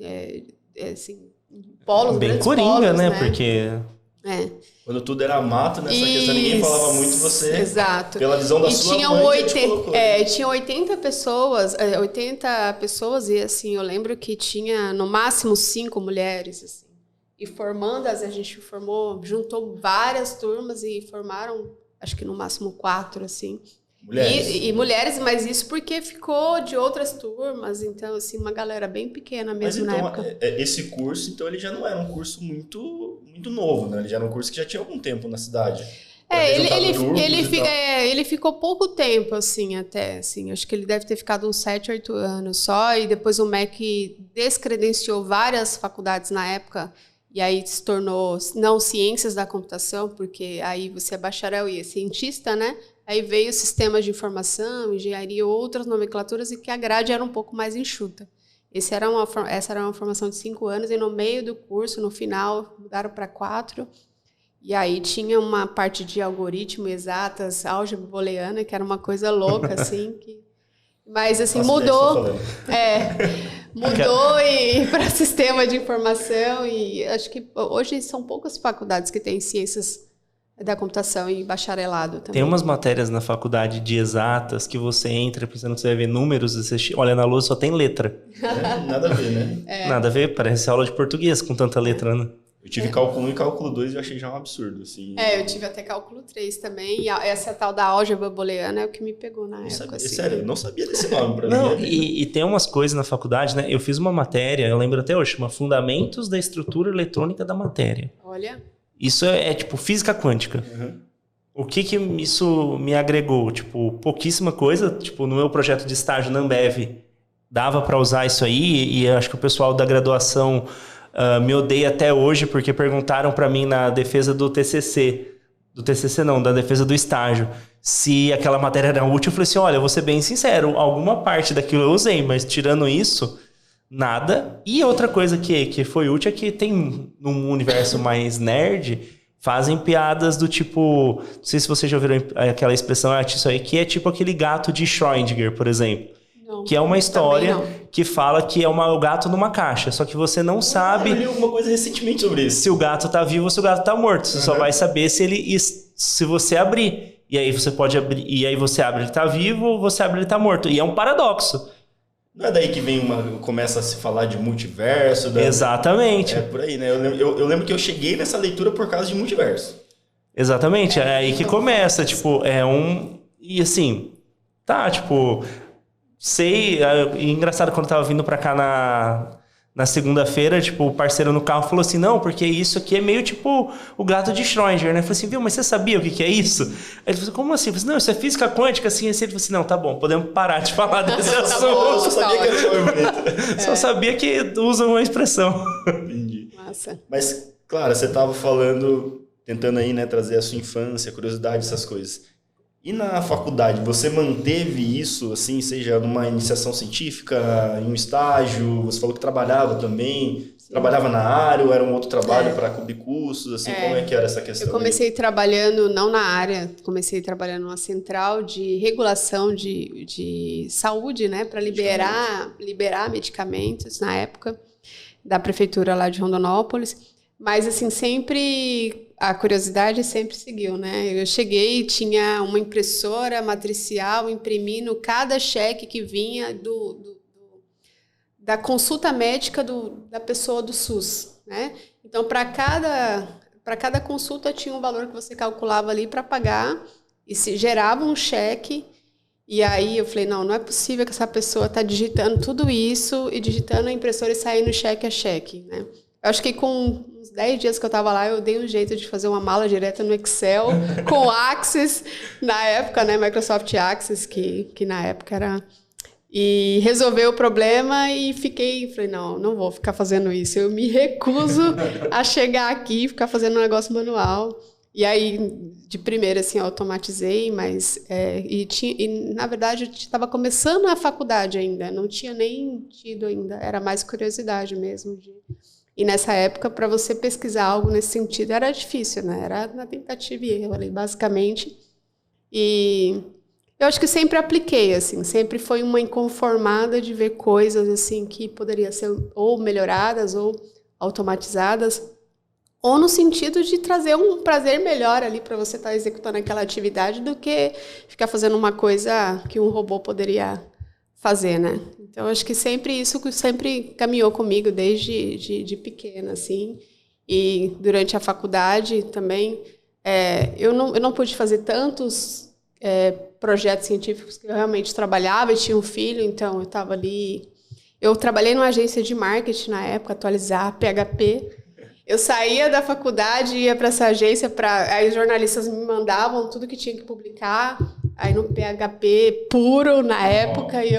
assim, polos, bem grandes coringa, polos, né? Porque Quando tudo era mato, nessa questão ninguém falava muito, você... Exato. Pela visão da sua mãe, tinha 80 pessoas, 80 pessoas e assim, eu lembro que tinha no máximo 5 mulheres, assim. E formandas, a gente juntou várias turmas e formaram, acho que no máximo 4, assim. Mulheres. E mulheres, mas isso porque ficou de outras turmas, então, assim, uma galera bem pequena mesmo na época. Esse curso, então, ele já não era um curso muito novo, né? Ele já era um curso que já tinha algum tempo na cidade. Ele ficou pouco tempo, assim, até, assim, acho que ele deve ter ficado uns 7, 8 anos só, e depois o MEC descredenciou várias faculdades na época, e aí se tornou, não ciências da computação, porque aí você é bacharel e é cientista, né? Aí veio sistemas de informação, engenharia, outras nomenclaturas, e que a grade era um pouco mais enxuta. Essa era uma formação de 5 anos, e no meio do curso, no final, mudaram para 4. E aí tinha uma parte de algoritmo, exatas, álgebra booleana, que era uma coisa louca, assim. Mas, assim, mudou e para sistema de informação. E acho que hoje são poucas faculdades que têm ciências da computação e bacharelado também. Tem umas matérias na faculdade de exatas que você entra pensando que você vai ver números, você olha na lousa, só tem letra. Nada a ver, né? Nada a ver, parece aula de português com tanta letra, né? Eu tive cálculo 1 e cálculo 2 e eu achei já um absurdo, assim. Eu tive até cálculo 3 também, e essa tal da álgebra booleana é o que me pegou na época. Assim. Sério, eu não sabia desse nome pra não, mim. E tem umas coisas na faculdade, né? Eu fiz uma matéria, eu lembro até hoje, chama Fundamentos da Estrutura Eletrônica da Matéria. Olha... Isso é tipo física quântica. Uhum. O que isso me agregou? Tipo, pouquíssima coisa. Tipo, no meu projeto de estágio na Ambev, dava para usar isso aí. E acho que o pessoal da graduação me odeia até hoje, porque perguntaram para mim na defesa do TCC. Do TCC não, da defesa do estágio. Se aquela matéria era útil, eu falei assim, olha, eu vou ser bem sincero, alguma parte daquilo eu usei, mas tirando isso... Nada. E outra coisa que foi útil é que tem, num universo mais nerd, fazem piadas do tipo... Não sei se vocês já ouviram aquela expressão, isso aí, que é tipo aquele gato de Schrödinger, por exemplo. Não, que é uma história que fala que é o gato numa caixa. Só que você não sabe... Eu li alguma coisa recentemente sobre isso. Se o gato tá vivo ou se o gato tá morto. Você só vai saber se você abrir. E aí você pode abrir... E aí você abre, ele tá vivo, ou você abre, ele tá morto. E é um paradoxo. Não é daí que começa a se falar de multiverso? Exatamente. É por aí, né? Eu lembro que eu cheguei nessa leitura por causa de multiverso. Exatamente. É aí que começa, tipo, E assim, tipo... Sei... engraçado, quando eu tava vindo pra cá na segunda-feira, tipo, o parceiro no carro falou assim, não, porque isso aqui é meio tipo o gato de Schrödinger, né? Eu falei assim, viu, mas você sabia o que é isso? Aí ele falou assim, como assim? Eu falei assim, não, isso é física quântica, assim. Ele falou assim, não, tá bom, podemos parar de falar desse assunto. Eu só sabia que era bonito. Só sabia que usam uma expressão. Entendi. Massa. Mas, claro, você tava falando, tentando aí, né, trazer a sua infância, a curiosidade, essas coisas. E na faculdade, você manteve isso, assim, seja numa iniciação científica, em um estágio? Você falou que trabalhava também. Sim. Trabalhava na área ou era um outro trabalho para cobrir custos? Assim, como é que era essa questão? Eu comecei trabalhando, não na área, comecei trabalhando numa central de regulação de saúde, né? Para liberar medicamentos na época da prefeitura lá de Rondonópolis. Mas, assim, sempre... A curiosidade sempre seguiu, né? Eu cheguei e tinha uma impressora matricial imprimindo cada cheque que vinha da consulta médica da pessoa do SUS, né? Então, para cada consulta tinha um valor que você calculava ali para pagar e se gerava um cheque. E aí eu falei, não é possível que essa pessoa está digitando tudo isso e digitando a impressora e saindo cheque a cheque, né? Eu acho que com uns 10 dias que eu estava lá, eu dei um jeito de fazer uma mala direta no Excel, com Access, na época, né, Microsoft Access, que na época era... E resolveu o problema e falei, não vou ficar fazendo isso, eu me recuso a chegar aqui e ficar fazendo um negócio manual. E aí, de primeira, assim, eu automatizei, mas... na verdade, eu estava começando a faculdade ainda, não tinha nem tido ainda, era mais curiosidade mesmo E nessa época, para você pesquisar algo nesse sentido, era difícil, né? Era na tentativa e erro ali, basicamente. E eu acho que sempre apliquei, assim, sempre foi uma inconformada de ver coisas, assim, que poderiam ser ou melhoradas ou automatizadas. ou no sentido de trazer um prazer melhor ali para você estar executando aquela atividade do que ficar fazendo uma coisa que um robô poderia fazer, né? Então, acho que isso sempre caminhou comigo desde de pequena, assim. E durante a faculdade também, eu não pude fazer tantos projetos científicos que eu realmente trabalhava, e tinha um filho, então eu estava ali. Eu trabalhei numa agência de marketing na época, atualizar PHP. Eu saía da faculdade e ia para essa agência, aí os jornalistas me mandavam tudo que tinha que publicar, aí no PHP puro na época, e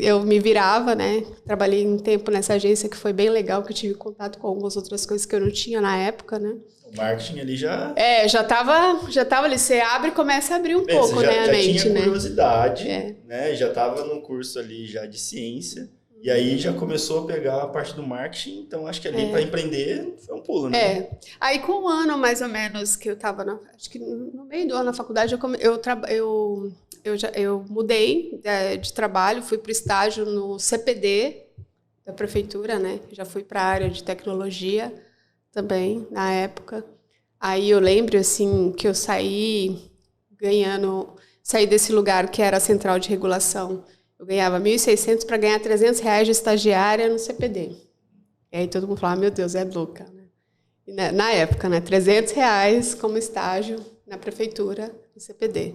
eu me virava, né? Trabalhei um tempo nessa agência que foi bem legal, que eu tive contato com algumas outras coisas que eu não tinha na época, né? O marketing ali já... já tava ali, você abre e começa a abrir um pouco, né, a mente, tinha né? curiosidade, né? Já estava no curso ali já de ciência. E aí já começou a pegar a parte do marketing, então acho que ali para empreender foi um pulo, né? Aí com um ano mais ou menos que eu estava, acho que no meio do ano na faculdade, eu mudei de trabalho, fui para o estágio no CPD da prefeitura, né? Já fui para a área de tecnologia também, na época. Aí eu lembro, assim, que eu saí desse lugar que era a central de regulação. Eu ganhava R$ 1.600 para ganhar R$300 de estagiária no CPD. E aí todo mundo falava, meu Deus, é louca, né? E na época, né? R$300 como estágio na prefeitura do CPD.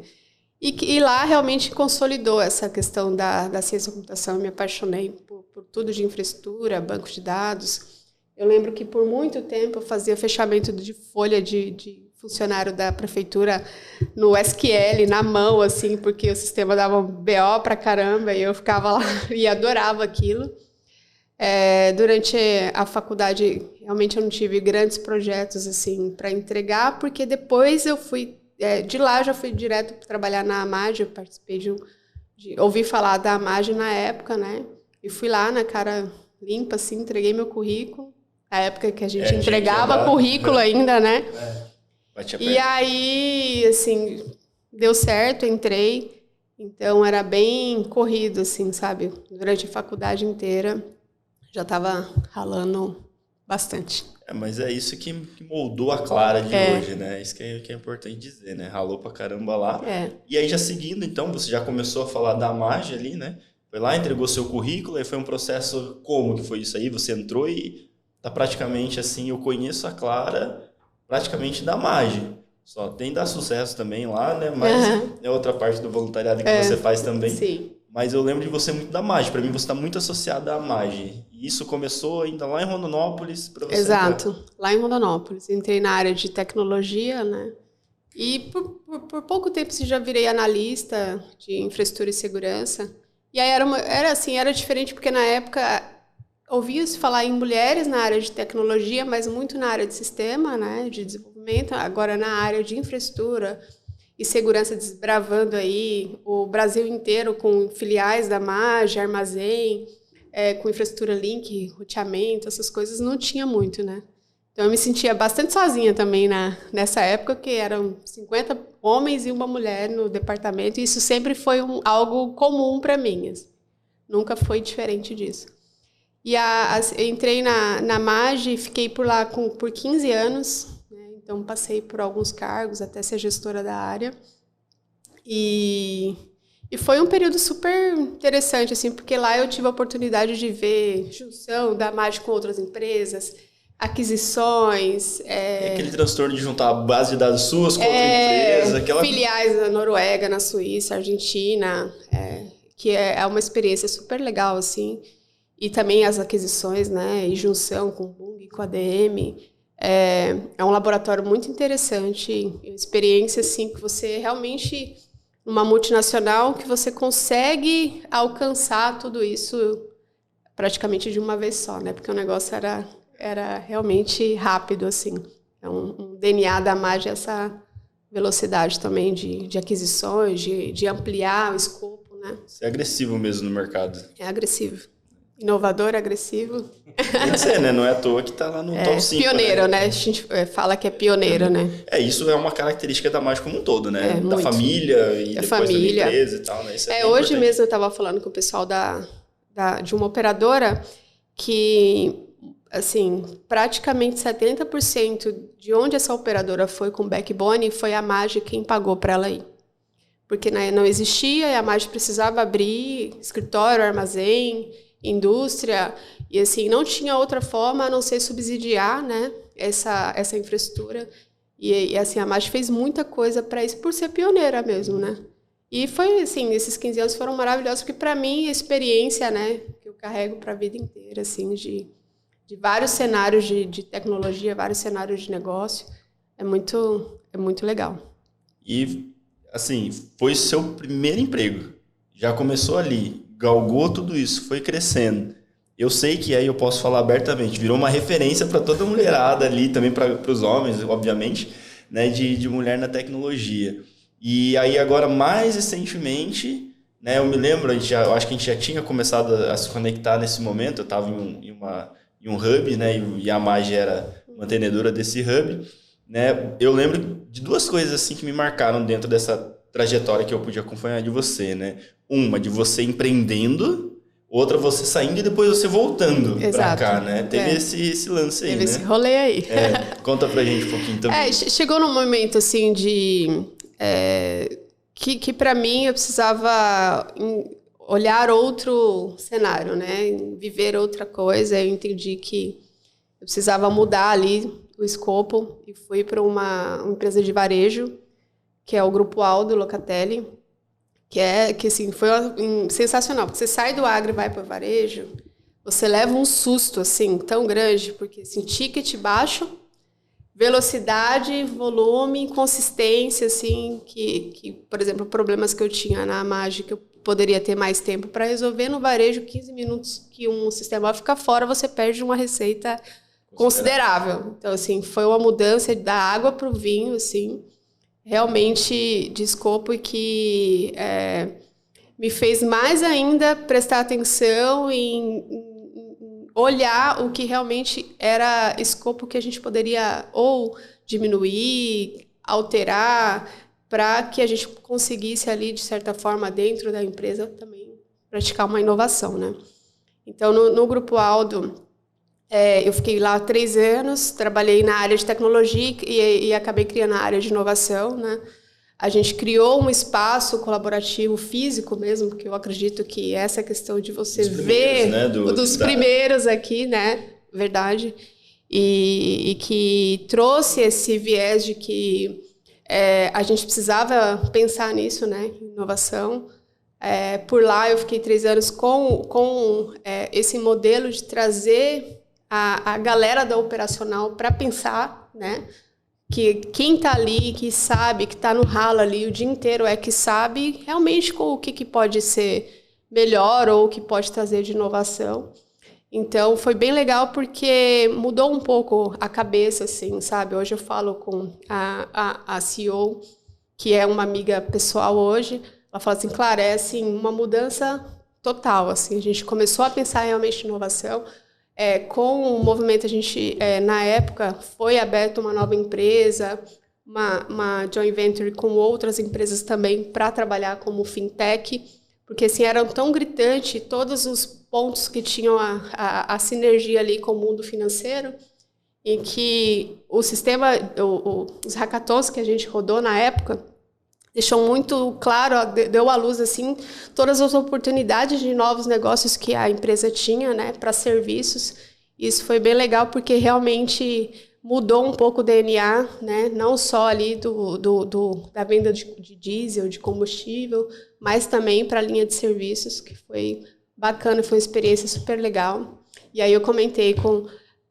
E lá realmente consolidou essa questão da ciência da computação. Eu me apaixonei por tudo de infraestrutura, banco de dados. Eu lembro que por muito tempo eu fazia fechamento de folha de funcionário da prefeitura no SQL, na mão, assim, porque o sistema dava um BO pra caramba e eu ficava lá e adorava aquilo. Durante a faculdade, realmente eu não tive grandes projetos, assim, para entregar, porque depois eu fui... de lá, eu já fui direto trabalhar na AMAGE, eu participei ouvi falar da AMAGE na época, né? E fui lá na cara limpa, assim, entreguei meu currículo. Na época que a gente entregava currículo ainda, né? E aí, assim, deu certo, entrei. Então, era bem corrido, assim, sabe? Durante a faculdade inteira, já estava ralando bastante. Mas é isso que moldou a Clara de hoje, né? Isso que é importante dizer, né? Ralou pra caramba lá. E aí, já seguindo, então, você já começou a falar da AMAGE ali, né? Foi lá, entregou seu currículo, aí foi um processo... Como que foi isso aí? Você entrou e tá praticamente assim... Eu conheço a Clara praticamente da AMAGE. Só tem dar sucesso também lá, né? Mas é outra parte do voluntariado que você faz também. Sim. Mas eu lembro de você muito da AMAGE. Para mim, você está muito associada à AMAGE. E isso começou ainda lá em Rondonópolis para você. Exato, lá em Rondonópolis. Entrei na área de tecnologia, né? E por pouco tempo já virei analista de infraestrutura e segurança. E aí era diferente porque na época ouvia-se falar em mulheres na área de tecnologia, mas muito na área de sistema, né? De desenvolvimento. Agora na área de infraestrutura e segurança, desbravando aí o Brasil inteiro com filiais da AMAGE, armazém, com infraestrutura link, roteamento, essas coisas, não tinha muito, né? Então eu me sentia bastante sozinha também nessa época, que eram 50 homens e uma mulher no departamento, e isso sempre foi algo comum para mim. Assim. Nunca foi diferente disso. E entrei na AMAGE e fiquei por lá por 15 anos, então, passei por alguns cargos até ser gestora da área. E foi um período super interessante, assim, porque lá eu tive a oportunidade de ver junção da AMAGE com outras empresas, aquisições... aquele transtorno de juntar a base de dados suas com outra empresa. Filiais na Noruega, na Suíça, Argentina, que é uma experiência super legal, assim. E também as aquisições, né, e junção com o Bung, com a ADM... É um laboratório muito interessante, experiência assim que você realmente, uma multinacional, que você consegue alcançar tudo isso praticamente de uma vez só, né? Porque o negócio era realmente rápido, assim. Então, um DNA da AMAGE é essa velocidade também de aquisições, de ampliar o escopo, né? Você é agressivo mesmo no mercado. É agressivo. Inovador, agressivo. Tem que ser, né? Não é à toa que tá lá no top 5. Pioneiro, né? A gente fala que é pioneiro, né? Isso é uma característica da AMAGE como um todo, né? Da muito. Família e da depois família. da empresa e tal, né? Isso hoje importante. mesmo eu estava falando com o pessoal de uma operadora que, assim, praticamente 70% de onde essa operadora foi com backbone foi a Mage quem pagou para ela ir. Porque né, não existia e a Mage precisava abrir escritório, armazém, indústria, e assim, não tinha outra forma a não ser subsidiar, né, essa infraestrutura. E assim, a Mage fez muita coisa para isso, por ser pioneira mesmo, né? E foi assim, esses 15 anos foram maravilhosos, porque para mim a experiência, né, que eu carrego para a vida inteira, assim, de vários cenários de tecnologia, vários cenários de negócio, é muito legal. E, assim, foi seu primeiro emprego. Já começou ali, galgou tudo isso, foi crescendo. Eu sei que aí eu posso falar abertamente, virou uma referência para toda a mulherada ali, também para os homens, obviamente, né, de mulher na tecnologia. E aí agora, mais recentemente, né, eu me lembro, eu acho que a gente já tinha começado a se conectar nesse momento, eu estava em um hub, né, e a Mage era mantenedora desse hub, né. Eu lembro de duas coisas assim que me marcaram dentro dessa trajetória que eu pude acompanhar de você, né. Uma, de você empreendendo, outra você saindo e depois você voltando para cá, né? Teve esse lance aí, Teve né? esse rolê aí. Conta pra gente um pouquinho também. Chegou num momento, assim, que para mim eu precisava olhar outro cenário, né? Viver outra coisa. Eu entendi que eu precisava mudar ali o escopo e fui para uma empresa de varejo, que é o Grupo Aldo Locatelli, que assim, foi sensacional, porque você sai do agro e vai para o varejo, você leva um susto assim, tão grande, porque assim, ticket baixo, velocidade, volume, consistência, assim, que, por exemplo, problemas que eu tinha na Mage, que eu poderia ter mais tempo para resolver, no varejo, 15 minutos que um sistema fica fora, você perde uma receita considerável. Então, assim, foi uma mudança da água para o vinho, assim, realmente de escopo e que me fez mais ainda prestar atenção em olhar o que realmente era escopo que a gente poderia ou diminuir, alterar, para que a gente conseguisse ali, de certa forma, dentro da empresa também praticar uma inovação, né? Então, no Grupo Aldo, eu fiquei lá 3 anos, trabalhei na área de tecnologia e acabei criando a área de inovação, né? A gente criou um espaço colaborativo físico mesmo, porque eu acredito que essa questão de você ver, né, dos primeiros aqui, né? Verdade. E que trouxe esse viés de que a gente precisava pensar nisso, né? Inovação. Por lá eu fiquei 3 anos com esse modelo de trazer a galera da operacional para pensar, né? Que quem está ali, que sabe, que está no ralo ali o dia inteiro, que sabe realmente o que pode ser melhor ou o que pode trazer de inovação. Então, foi bem legal porque mudou um pouco a cabeça, assim, sabe? Hoje eu falo com a CEO, que é uma amiga pessoal hoje, ela fala assim, Clara, assim, uma mudança total, assim, a gente começou a pensar realmente em inovação. Com o movimento, a gente, na época, foi aberta uma nova empresa, uma joint venture com outras empresas também para trabalhar como fintech, porque assim, eram tão gritantes todos os pontos que tinham a sinergia ali com o mundo financeiro, em que o sistema, os hackathons que a gente rodou na época, deixou muito claro, deu à luz assim, todas as oportunidades de novos negócios que a empresa tinha, né, para serviços. Isso foi bem legal porque realmente mudou um pouco o DNA, né, não só ali da venda de diesel, de combustível, mas também para a linha de serviços, que foi bacana, foi uma experiência super legal. E aí eu comentei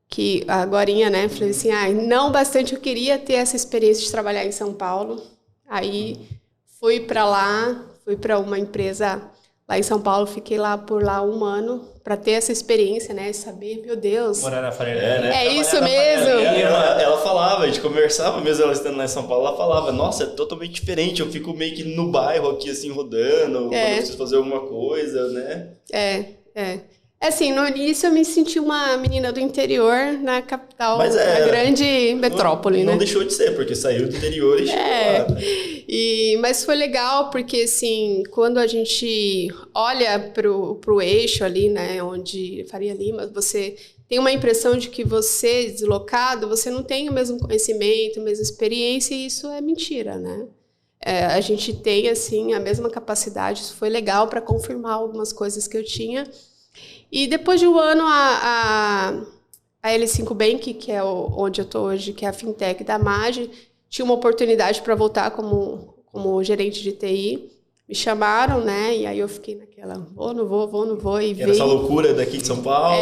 que agorinha, né, falei assim, não bastante eu queria ter essa experiência de trabalhar em São Paulo. Aí fui para lá, fui para uma empresa lá em São Paulo, fiquei lá por 1 ano para ter essa experiência, né? Saber, meu Deus. Morar na Faria Lima, né? É isso mesmo. Ela falava, a gente conversava mesmo, ela estando lá em São Paulo, ela falava, nossa, é totalmente diferente, eu fico meio que no bairro aqui, assim, rodando, quando eu preciso fazer alguma coisa, né? Assim, no início eu me senti uma menina do interior na capital, na grande metrópole, né? Não deixou de ser, porque saiu do interior e chegou lá, né? Mas foi legal porque, assim, quando a gente olha pro eixo ali, né, onde Faria Lima, você tem uma impressão de que você, deslocado, você não tem o mesmo conhecimento, a mesma experiência, e isso é mentira, né? A gente tem, assim, a mesma capacidade, isso foi legal para confirmar algumas coisas que eu tinha. E depois de um ano, a L5 Bank, que é onde eu estou hoje, que é a fintech da Magi, tinha uma oportunidade para voltar como gerente de TI. Me chamaram, né? E aí eu fiquei naquela, vou, não vou. E era essa loucura daqui de São Paulo.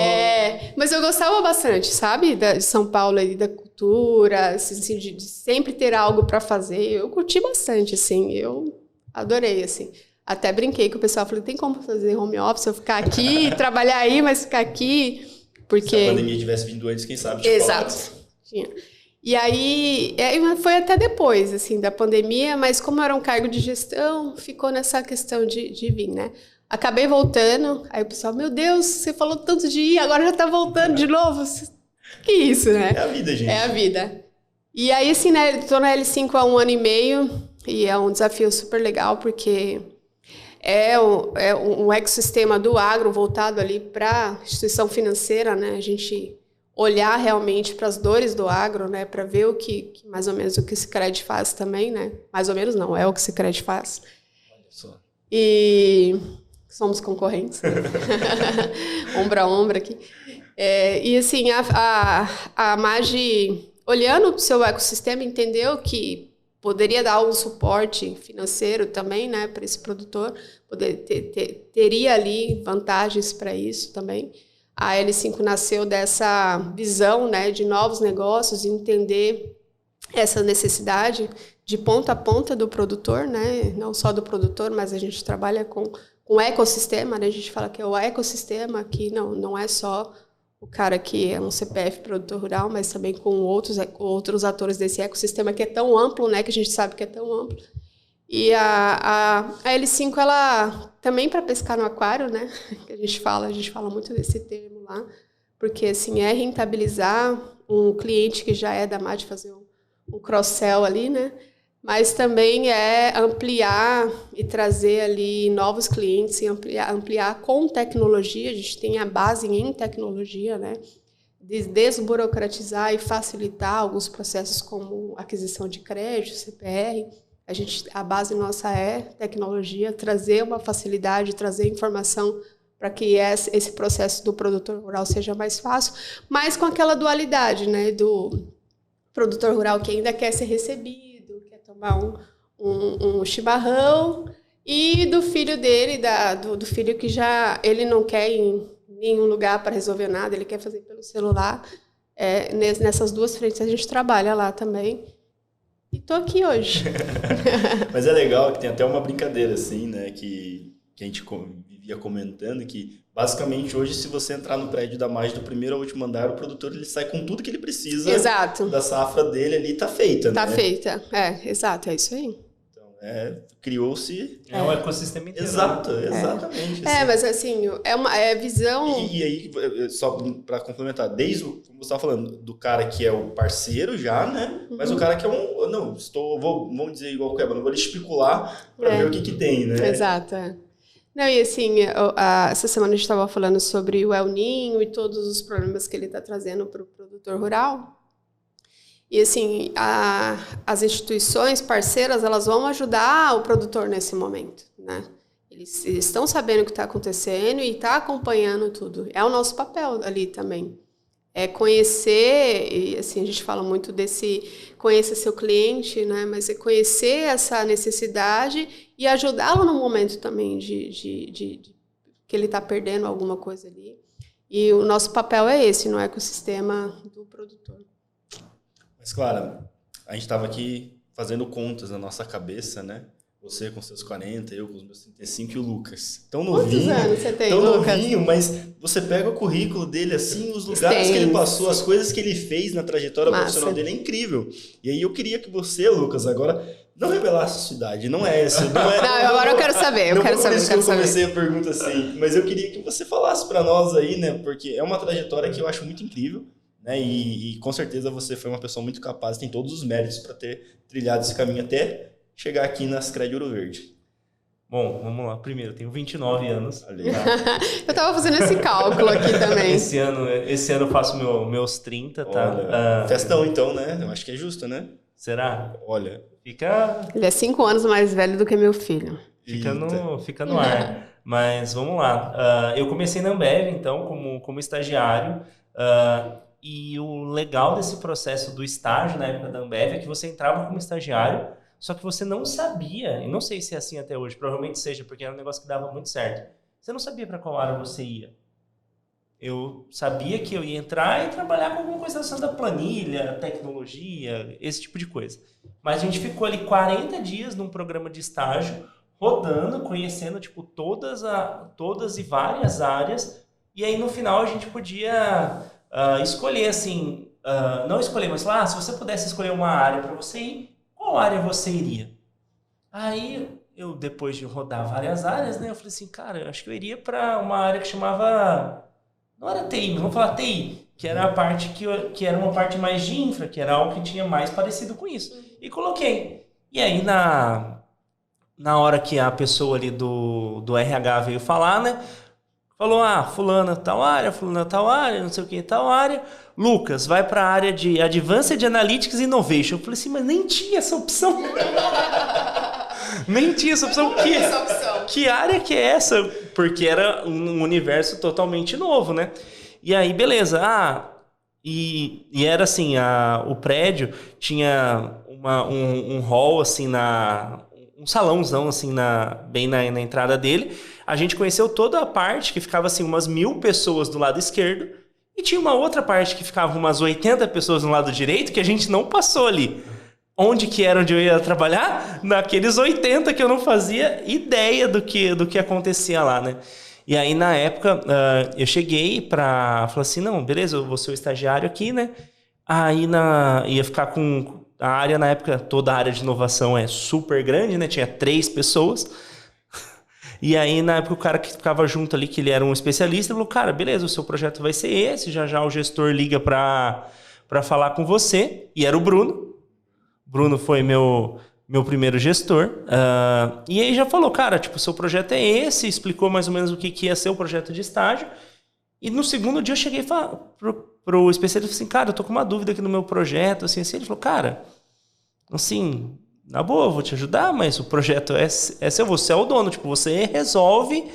Mas eu gostava bastante, sabe? De São Paulo e da cultura, assim, de sempre ter algo para fazer. Eu curti bastante, assim. Eu adorei, assim. Até brinquei com o pessoal. Falei, tem como fazer home office? Eu ficar aqui, trabalhar aí, mas ficar aqui. Porque... Se a pandemia tivesse vindo antes, quem sabe? Exato. Tinha. E aí, foi até depois, assim, da pandemia, mas como era um cargo de gestão, ficou nessa questão de vir, né? Acabei voltando, aí o pessoal, meu Deus, você falou tanto de ir, agora já tá voltando de novo. Que isso, né? É a vida, gente. É a vida. E aí, assim, né, tô na L5 há 1 ano e meio, e é um desafio super legal, porque é um ecossistema do agro voltado ali para instituição financeira, né? A gente olhar realmente para as dores do agro, né, para ver o que mais ou menos o que o Sicredi faz também, né? Mais ou menos não, é o que o Sicredi faz. Olha só. E somos concorrentes, né? Ombro a ombro aqui. E assim, a Magi, olhando para o seu ecossistema, entendeu que poderia dar um suporte financeiro também, né, para esse produtor, teria ali vantagens para isso também. A L5 nasceu dessa visão, né, de novos negócios e entender essa necessidade de ponta a ponta do produtor, né, não só do produtor, mas a gente trabalha com o ecossistema, né, a gente fala que é o ecossistema, que não é só o cara que é um CPF produtor rural, mas também com outros atores desse ecossistema que é tão amplo, né, que a gente sabe que é tão amplo. E a L5, ela também para pescar no aquário, né? Que a gente fala muito desse termo lá, porque assim, é rentabilizar um cliente que já é da Magi, fazer um cross-sell ali, né? Mas também é ampliar e trazer ali novos clientes e ampliar com tecnologia. A gente tem a base em tecnologia, né? Desburocratizar e facilitar alguns processos como aquisição de crédito, CPR. A base nossa é tecnologia, trazer uma facilidade, trazer informação para que esse processo do produtor rural seja mais fácil, mas com aquela dualidade, né, do produtor rural que ainda quer ser recebido, quer tomar um chimarrão, e do filho dele, do filho que já ele não quer ir em nenhum lugar para resolver nada, ele quer fazer pelo celular. Nessas duas frentes a gente trabalha lá também. E tô aqui hoje. Mas é legal que tem até uma brincadeira, assim, né? Que a gente vivia comentando, que basicamente hoje, se você entrar no prédio da Magi do primeiro ao último andar, o produtor ele sai com tudo que ele precisa. Exato. Da safra dele ali, tá feita, né? Tá feita, exato, é isso aí. Então, criou-se... É um ecossistema inteiro. Exato, exatamente. Mas assim, é visão... E aí, só para complementar, desde como você estava falando, do cara que é o parceiro já, né? Mas o cara que é vamos dizer igual o Quebra, não vou especular para ver o que tem, né? Exato, Não, e assim, essa semana a gente estava falando sobre o El Niño e todos os problemas que ele está trazendo para o produtor rural. E assim, as instituições parceiras, elas vão ajudar o produtor nesse momento, né? Eles estão sabendo o que está acontecendo e estão acompanhando tudo. É o nosso papel ali também. É conhecer, e assim, a gente fala muito desse conhecer seu cliente, né? Mas é conhecer essa necessidade e ajudá-lo no momento também de que ele está perdendo alguma coisa ali. E o nosso papel é esse, no ecossistema do produtor. Mas, Clara, a gente estava aqui fazendo contas na nossa cabeça, né? Você com seus 40, eu com os meus 35 e o Lucas. Tão novinho. Quantos anos você tem, tão Lucas? Novinho, mas você pega o currículo dele, assim, os lugares que ele passou, as coisas que ele fez na trajetória profissional dele, é incrível. E aí eu queria que você, Lucas, agora não revelasse a sua idade. Não é essa. Não, agora eu quero saber. Por isso que eu comecei a pergunta assim. Mas eu queria que você falasse para nós aí, né? Porque é uma trajetória que eu acho muito incrível. Né? E com certeza você foi uma pessoa muito capaz, tem todos os méritos para ter trilhado esse caminho até chegar aqui na Sicredi Ouro Verde. Bom, vamos lá. Primeiro, eu tenho 29 anos. Ali. Eu tava fazendo esse cálculo aqui também. Esse ano eu faço meus 30, tá? Olha, festão então, né? Eu acho que é justo, né? Será? Olha. Ele é 5 anos mais velho do que meu filho. Fica no ar. Mas vamos lá. Eu comecei na Ambev, então, como estagiário. E o legal desse processo do estágio na época da Ambev é que você entrava como estagiário, só que você não sabia, e não sei se é assim até hoje, provavelmente seja, porque era um negócio que dava muito certo. Você não sabia para qual área você ia. Eu sabia que eu ia entrar e trabalhar com alguma coisa relacionada à planilha, tecnologia, esse tipo de coisa. Mas a gente ficou ali 40 dias num programa de estágio, rodando, conhecendo tipo, todas e várias áreas, e aí no final a gente podia escolher assim, não escolher, mas falar, se você pudesse escolher uma área para você ir, qual área você iria? Aí eu, depois de rodar várias áreas, né, eu falei assim, cara, eu acho que eu iria para uma área que chamava, não era TI, mas vamos falar TI, que era a parte que era uma parte mais de infra, que era algo que tinha mais parecido com isso. E coloquei. E aí na hora que a pessoa ali do RH veio falar, né, falou, fulana tal área, não sei o que, tal área. Lucas, vai para a área de Advanced Analytics e Innovation. Eu falei assim, mas nem tinha essa opção. Nem tinha essa opção. Que área que é essa? Porque era um universo totalmente novo, né? E aí, beleza. E era assim, o prédio tinha um hall, assim, um salãozão, assim, bem na entrada dele. A gente conheceu toda a parte que ficava, assim, umas 1.000 pessoas do lado esquerdo e tinha uma outra parte que ficava umas 80 pessoas no lado direito que a gente não passou ali. Onde que era onde eu ia trabalhar? Naqueles 80 que eu não fazia ideia do que acontecia lá, né? E aí, na época, eu cheguei falar assim, não, beleza, eu vou ser o estagiário aqui, né? Aí ia ficar com a área, na época, toda a área de inovação é super grande, né? Tinha 3 pessoas. E aí, na época, o cara que ficava junto ali, que ele era um especialista, falou, cara, beleza, o seu projeto vai ser esse, já o gestor liga para falar com você. E era o Bruno. Bruno foi meu primeiro gestor. E aí já falou, cara, tipo, o seu projeto é esse, explicou mais ou menos o que ia ser o projeto de estágio. E no segundo dia eu cheguei e falei pro especialista, assim, cara, eu tô com uma dúvida aqui no meu projeto, assim. Ele falou, cara, assim, na boa, eu vou te ajudar, mas o projeto é seu, você é o dono, tipo, você resolve,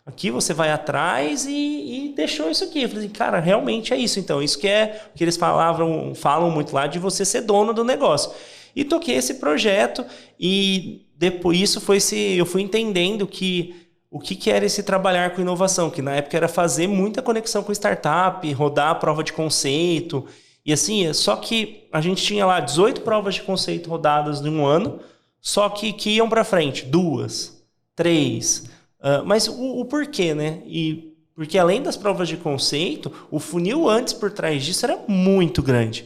aqui você vai atrás e deixou isso aqui. Eu falei assim, cara, realmente é isso, então, isso que é o que eles falam muito lá de você ser dono do negócio. E toquei esse projeto e depois eu fui entendendo o que era esse trabalhar com inovação, que na época era fazer muita conexão com startup, rodar a prova de conceito. E assim, só que a gente tinha lá 18 provas de conceito rodadas em um ano, só que iam para frente, 2, 3. Mas o porquê, né? Porque além das provas de conceito, o funil antes por trás disso era muito grande.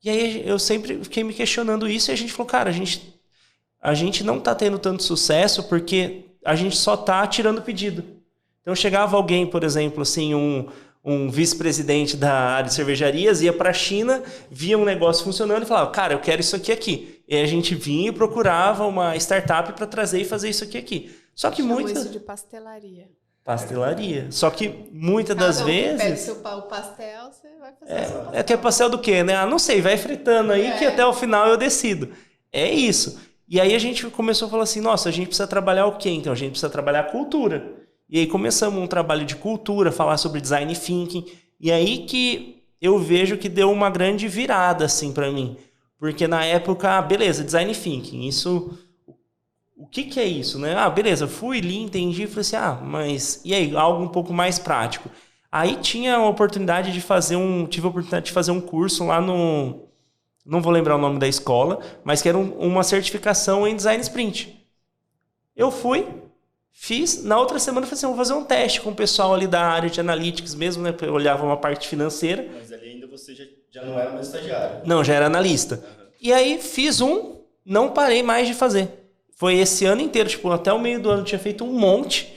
E aí eu sempre fiquei me questionando isso e a gente falou, cara, a gente não está tendo tanto sucesso porque a gente só está tirando pedido. Então chegava alguém, por exemplo, assim, um vice-presidente da área de cervejarias, ia para a China, via um negócio funcionando e falava, cara, eu quero isso aqui. E aí a gente vinha e procurava uma startup para trazer e fazer isso aqui. Só que isso de pastelaria. Pastelaria. Só que muitas das vezes... Pega o pastel, você vai fazer o seu pastel. Que é pastel do quê, né? Não sei, vai fritando aí que até o final eu decido. É isso. E aí a gente começou a falar assim, nossa, a gente precisa trabalhar o quê? Então a gente precisa trabalhar a cultura. E aí começamos um trabalho de cultura, falar sobre design thinking. E aí que eu vejo que deu uma grande virada, assim, para mim. Porque na época, beleza, design thinking, isso... O que é isso, né? Beleza, fui ali, entendi, falei assim, mas... E aí, algo um pouco mais prático. Aí tive a oportunidade de fazer um curso lá no... Não vou lembrar o nome da escola, mas que era uma certificação em Design Sprint. Eu fui, fiz, na outra semana eu falei assim, vou fazer um teste com o pessoal ali da área de analytics mesmo, né? Eu olhava uma parte financeira. Mas ali ainda você já não era mais estagiário. Não, já era analista. Uhum. E aí fiz não parei mais de fazer. Foi esse ano inteiro, tipo, até o meio do ano eu tinha feito um monte.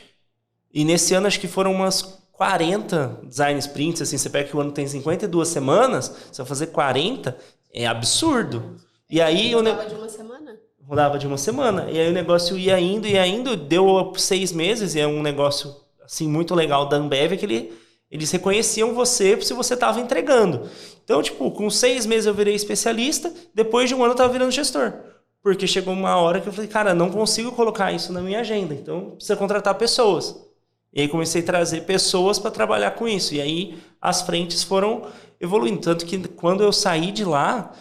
E nesse ano acho que foram umas 40 design sprints, assim, você pega que o ano tem 52 semanas, você vai fazer 40, é absurdo. E aí... Rodava de uma semana? rodava de uma semana. E aí o negócio ia indo, deu 6 meses, e é um negócio assim, muito legal da Ambev, que eles reconheciam você se você estava entregando. Então, tipo, com 6 meses eu virei especialista, depois de um ano eu estava virando gestor. Porque chegou uma hora que eu falei, cara, não consigo colocar isso na minha agenda, então precisa contratar pessoas. E aí comecei a trazer pessoas para trabalhar com isso. E aí as frentes foram evoluindo. Tanto que quando eu saí de lá,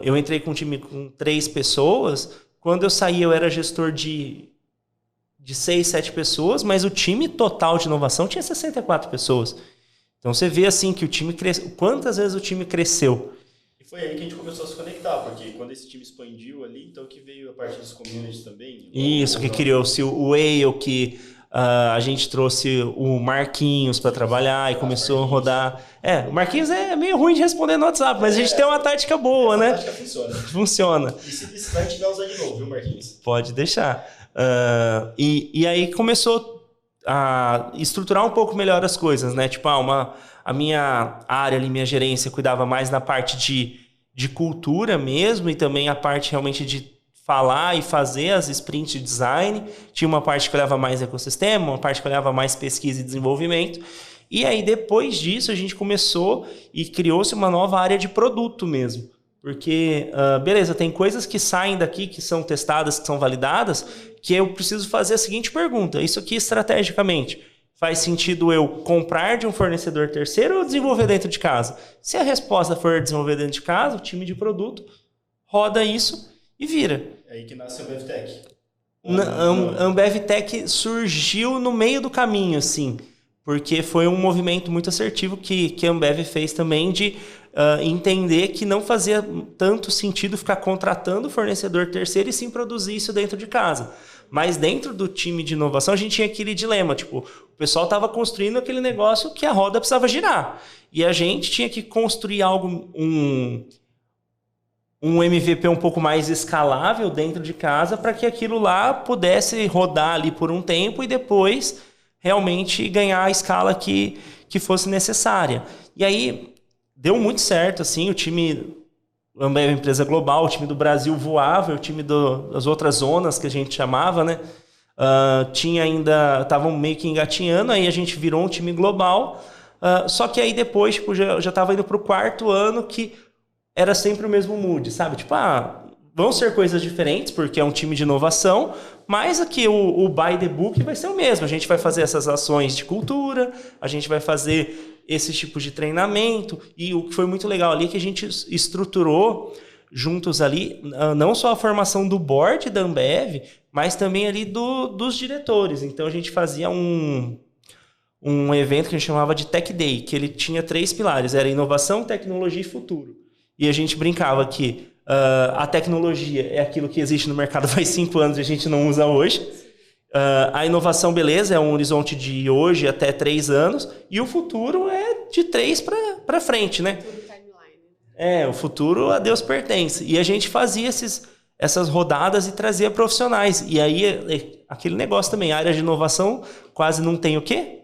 eu entrei com um time com 3 pessoas. Quando eu saí, eu era gestor de 6, 7 pessoas, mas o time total de inovação tinha 64 pessoas. Então você vê assim que o time cresceu. Quantas vezes o time cresceu? E foi aí que a gente começou a se conectar, porque quando esse time expandiu ali, então que veio a parte dos communities também. Isso, que criou-se o Whale, que a gente trouxe o Marquinhos para trabalhar e começou a rodar. O Marquinhos é meio ruim de responder no WhatsApp, mas a gente tem uma tática boa, né? A tática funciona. Funciona. E se precisar, a gente vai usar de novo, viu, Marquinhos? Pode deixar. E aí começou a estruturar um pouco melhor as coisas, né? Tipo, a minha área ali, minha gerência, cuidava mais na parte de cultura mesmo e também a parte realmente de falar e fazer as sprints de design. Tinha uma parte que olhava mais ecossistema, uma parte que olhava mais pesquisa e desenvolvimento. E aí, depois disso, a gente começou e criou-se uma nova área de produto mesmo. Porque, beleza, tem coisas que saem daqui, que são testadas, que são validadas, que eu preciso fazer a seguinte pergunta. Isso aqui, estrategicamente, faz sentido eu comprar de um fornecedor terceiro ou desenvolver dentro de casa? Se a resposta for desenvolver dentro de casa, o time de produto roda isso e vira. É aí que nasce a AmbevTech. A AmbevTech surgiu no meio do caminho, assim, porque foi um movimento muito assertivo que a Ambev fez também de entender que não fazia tanto sentido ficar contratando fornecedor terceiro e sim produzir isso dentro de casa. Mas dentro do time de inovação a gente tinha aquele dilema, tipo, o pessoal estava construindo aquele negócio que a roda precisava girar. E a gente tinha que construir algo, um MVP um pouco mais escalável dentro de casa para que aquilo lá pudesse rodar ali por um tempo e depois realmente ganhar a escala que fosse necessária. E aí deu muito certo, assim, o time, a Ambev é uma empresa global, o time do Brasil voava, o time das outras zonas que a gente chamava, né? Estavam meio que engatinhando, aí a gente virou um time global, só que aí depois, tipo, já estava indo para o 4º ano que era sempre o mesmo mood, sabe? Tipo, vão ser coisas diferentes, porque é um time de inovação, mas aqui o by the book vai ser o mesmo. A gente vai fazer essas ações de cultura, a gente vai fazer esses tipos de treinamento, e o que foi muito legal ali é que a gente estruturou juntos ali, não só a formação do board da Ambev, mas também ali dos diretores. Então a gente fazia um evento que a gente chamava de Tech Day, que ele tinha 3 pilares, era inovação, tecnologia e futuro. E a gente brincava que a tecnologia é aquilo que existe no mercado faz 5 anos e a gente não usa hoje. A inovação, beleza, é um horizonte de hoje até 3 anos. E o futuro é de 3 para frente, né? O futuro a Deus pertence. E a gente fazia essas rodadas e trazia profissionais. E aí, aquele negócio também, a área de inovação quase não tem o quê?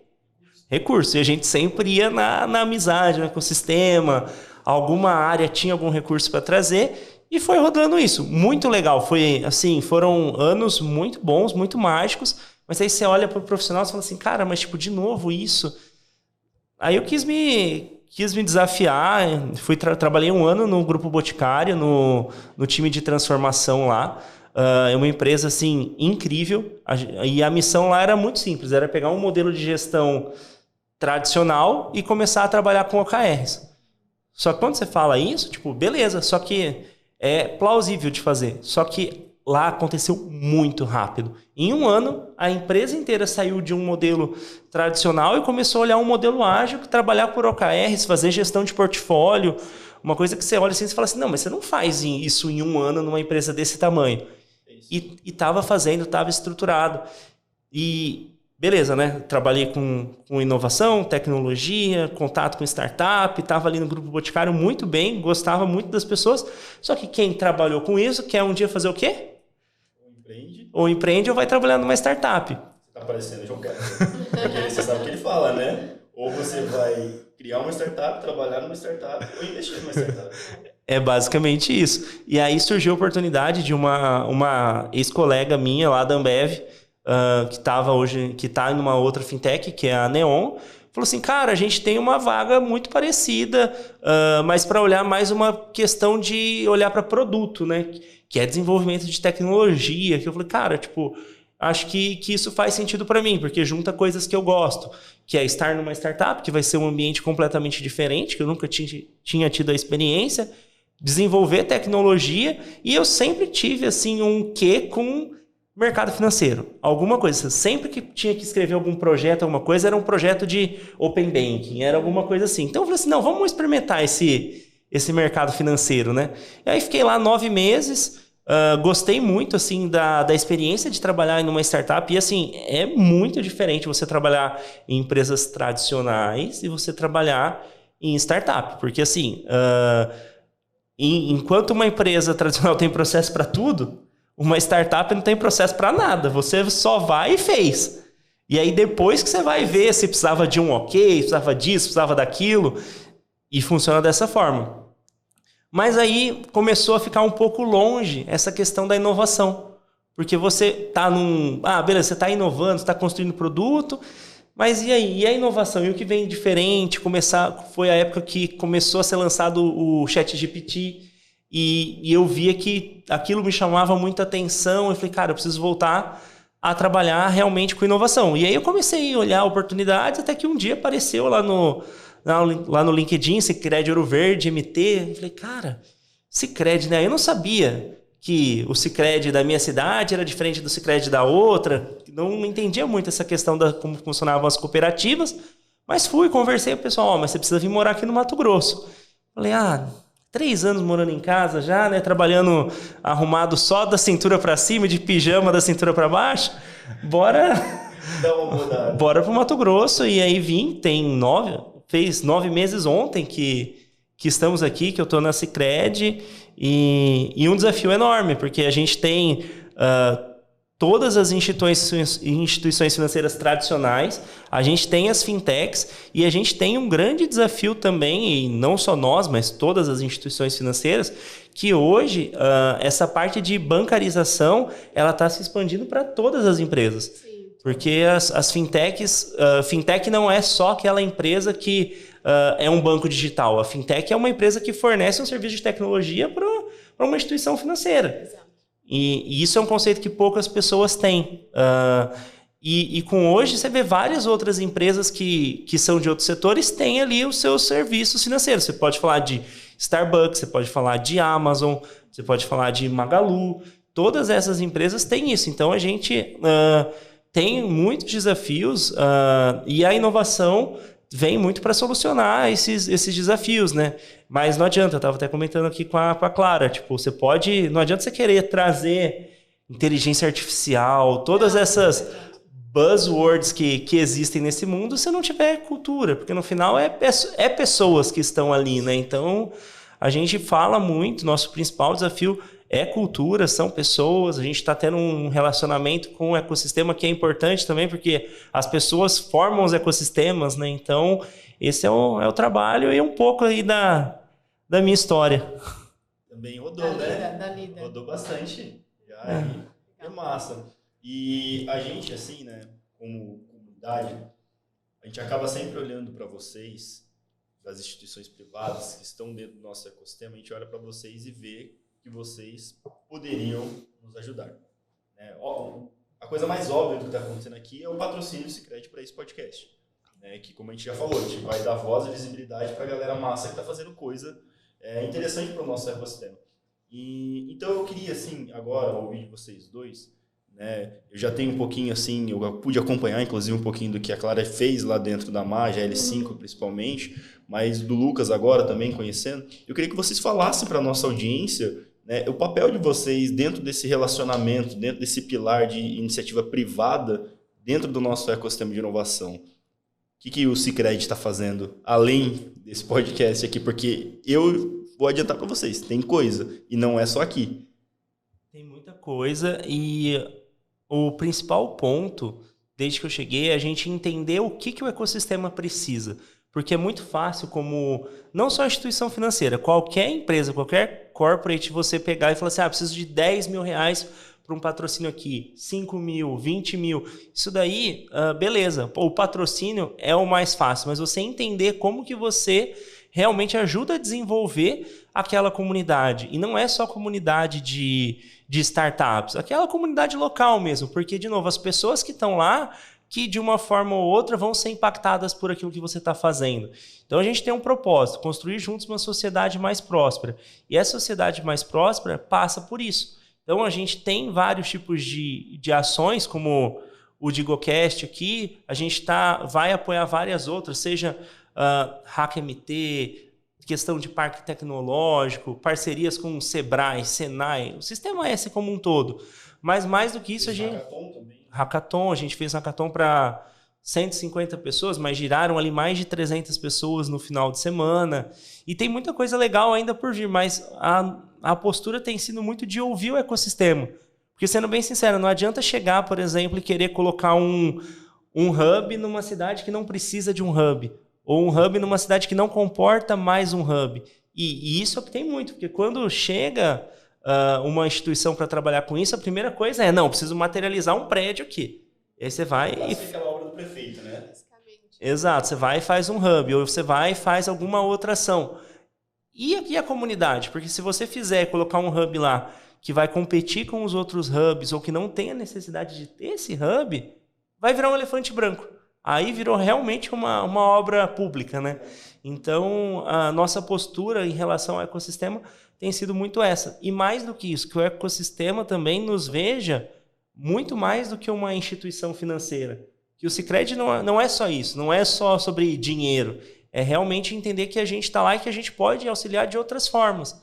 Recurso. E a gente sempre ia na amizade, no ecossistema. Alguma área tinha algum recurso para trazer e foi rodando isso. Muito legal. Foi assim, foram anos muito bons, muito mágicos, mas aí você olha para o profissional e fala assim, cara, mas tipo, de novo isso? Aí eu quis me desafiar, trabalhei 1 ano no Grupo Boticário, no time de transformação lá. É uma empresa assim, incrível, e a missão lá era muito simples, era pegar um modelo de gestão tradicional e começar a trabalhar com OKRs. Só que quando você fala isso, tipo, beleza, só que é plausível de fazer. Só que lá aconteceu muito rápido. Em 1 ano, a empresa inteira saiu de um modelo tradicional e começou a olhar um modelo ágil, trabalhar por OKRs, fazer gestão de portfólio. Uma coisa que você olha assim e fala assim, não, mas você não faz isso em 1 ano numa empresa desse tamanho. E estava fazendo, estava estruturado. E beleza, né? Trabalhei com inovação, tecnologia, contato com startup, estava ali no Grupo Boticário muito bem, gostava muito das pessoas, só que quem trabalhou com isso quer um dia fazer o quê? Ou empreende ou vai trabalhar numa startup. Você tá parecendo João Carlos. Porque você sabe o que ele fala, né? Ou você vai criar uma startup, trabalhar numa startup, ou investir numa startup. É basicamente isso. E aí surgiu a oportunidade de uma ex-colega minha lá da Ambev, que está em uma outra fintech, que é a Neon, falou assim, cara, a gente tem uma vaga muito parecida, mas para olhar mais uma questão de olhar para produto, né? Que é desenvolvimento de tecnologia. Que eu falei, cara, tipo, acho que isso faz sentido para mim, porque junta coisas que eu gosto, que é estar numa startup, que vai ser um ambiente completamente diferente, que eu nunca tinha tido a experiência, desenvolver tecnologia, e eu sempre tive assim um quê com mercado financeiro. Alguma coisa. Sempre que tinha que escrever algum projeto, alguma coisa, era um projeto de open banking, era alguma coisa assim. Então eu falei assim, não, vamos experimentar esse mercado financeiro, né? E aí fiquei lá 9 meses, gostei muito assim da experiência de trabalhar em uma startup, e assim, é muito diferente você trabalhar em empresas tradicionais e você trabalhar em startup, porque assim, enquanto uma empresa tradicional tem processo para tudo, uma startup não tem processo para nada. Você só vai e fez. E aí depois que você vai ver se precisava de um ok, precisava disso, precisava daquilo, e funciona dessa forma. Mas aí começou a ficar um pouco longe essa questão da inovação. Porque você está beleza, você está inovando, você está construindo produto, mas e aí? E a inovação? E o que vem diferente? Foi a época que começou a ser lançado o ChatGPT, e eu via que aquilo me chamava muita atenção. Eu falei, cara, eu preciso voltar a trabalhar realmente com inovação. E aí eu comecei a olhar oportunidades, até que um dia apareceu lá no LinkedIn, Sicredi Ouro Verde, MT. Eu falei, cara, Sicredi, né? Eu não sabia que o Sicredi da minha cidade era diferente do Sicredi da outra. Não entendia muito essa questão de como funcionavam as cooperativas. Mas conversei com o pessoal, mas você precisa vir morar aqui no Mato Grosso. Falei, 3 anos morando em casa já, né? Trabalhando arrumado só da cintura para cima, de pijama da cintura para baixo. Bora... Dá uma mudada. Bora pro Mato Grosso. E aí fez 9 meses ontem que estamos aqui, que eu tô na Sicredi. E um desafio enorme, porque a gente tem todas as instituições financeiras tradicionais, a gente tem as fintechs, e a gente tem um grande desafio também, e não só nós, mas todas as instituições financeiras, que hoje essa parte de bancarização ela está se expandindo para todas as empresas. Sim. Porque as fintechs, fintech não é só aquela empresa que é um banco digital. A fintech é uma empresa que fornece um serviço de tecnologia para uma instituição financeira. Exato. E isso é um conceito que poucas pessoas têm. E com hoje você vê várias outras empresas que são de outros setores, têm ali os seus serviços financeiros. Você pode falar de Starbucks, você pode falar de Amazon, você pode falar de Magalu. Todas essas empresas têm isso. Então a gente tem muitos desafios, e a inovação vem muito para solucionar esses desafios, né? Mas não adianta, eu estava até comentando aqui com a Clara, tipo, não adianta você querer trazer inteligência artificial, todas essas buzzwords que existem nesse mundo, se não tiver cultura, porque no final é pessoas que estão ali, né? Então, a gente fala muito, nosso principal desafio é cultura, são pessoas, a gente está tendo um relacionamento com o ecossistema que é importante também, porque as pessoas formam os ecossistemas, né? Então, esse é o trabalho e um pouco aí da minha história. Também rodou, né? Rodou bastante. É massa. E a gente, assim, né, como comunidade, a gente acaba sempre olhando para vocês, das instituições privadas que estão dentro do nosso ecossistema, a gente olha para vocês e vê que vocês poderiam nos ajudar. A coisa mais óbvia do que está acontecendo aqui é o patrocínio do Sicredi para esse podcast. Que, como a gente já falou, a gente vai dar voz e visibilidade para a galera massa que está fazendo coisa interessante para o nosso ecossistema. Então eu queria, assim, agora, ouvir de vocês dois, né? Eu já tenho um pouquinho, assim, eu pude acompanhar, inclusive, um pouquinho do que a Clara fez lá dentro da Mage, a L5 principalmente, mas do Lucas agora também conhecendo. Eu queria que vocês falassem para a nossa audiência, né, o papel de vocês dentro desse relacionamento, dentro desse pilar de iniciativa privada, dentro do nosso ecossistema de inovação. O que o Sicredi está fazendo além desse podcast aqui? Porque eu vou adiantar para vocês, tem coisa, e não é só aqui. Tem muita coisa, e o principal ponto, desde que eu cheguei, é a gente entender o que o ecossistema precisa. Porque é muito fácil como, não só a instituição financeira, qualquer empresa, qualquer corporate, você pegar e falar assim, preciso de 10 mil reais para um patrocínio aqui, 5 mil, 20 mil. Isso daí, beleza. O patrocínio é o mais fácil, mas você entender como que você realmente ajuda a desenvolver aquela comunidade. E não é só comunidade de startups, aquela comunidade local mesmo. Porque, de novo, as pessoas que estão lá, que de uma forma ou outra vão ser impactadas por aquilo que você está fazendo. Então a gente tem um propósito, construir juntos uma sociedade mais próspera. E essa sociedade mais próspera passa por isso. Então a gente tem vários tipos de ações, como o DigoCast aqui, a gente vai apoiar várias outras, seja HackMT, questão de parque tecnológico, parcerias com o Sebrae, Senai, o Sistema S como um todo. Mas mais do que isso, a gente... Hackathon, a gente fez um hackathon para 150 pessoas, mas giraram ali mais de 300 pessoas no final de semana. E tem muita coisa legal ainda por vir, mas a postura tem sido muito de ouvir o ecossistema. Porque, sendo bem sincero, não adianta chegar, por exemplo, e querer colocar um hub numa cidade que não precisa de um hub, ou um hub numa cidade que não comporta mais um hub. E isso é o que tem muito, porque quando chega uma instituição para trabalhar com isso, a primeira coisa é, preciso materializar um prédio aqui. E aí você vai e... aquela obra do prefeito, né? Exato, você vai e faz um hub, ou você vai e faz alguma outra ação. E aqui a comunidade, porque se você colocar um hub lá que vai competir com os outros hubs, ou que não tem a necessidade de ter esse hub, vai virar um elefante branco. Aí virou realmente uma obra pública, né? Então, a nossa postura em relação ao ecossistema tem sido muito essa. E mais do que isso, que o ecossistema também nos veja muito mais do que uma instituição financeira. Que o Sicredi não é só isso, não é só sobre dinheiro. É realmente entender que a gente está lá e que a gente pode auxiliar de outras formas.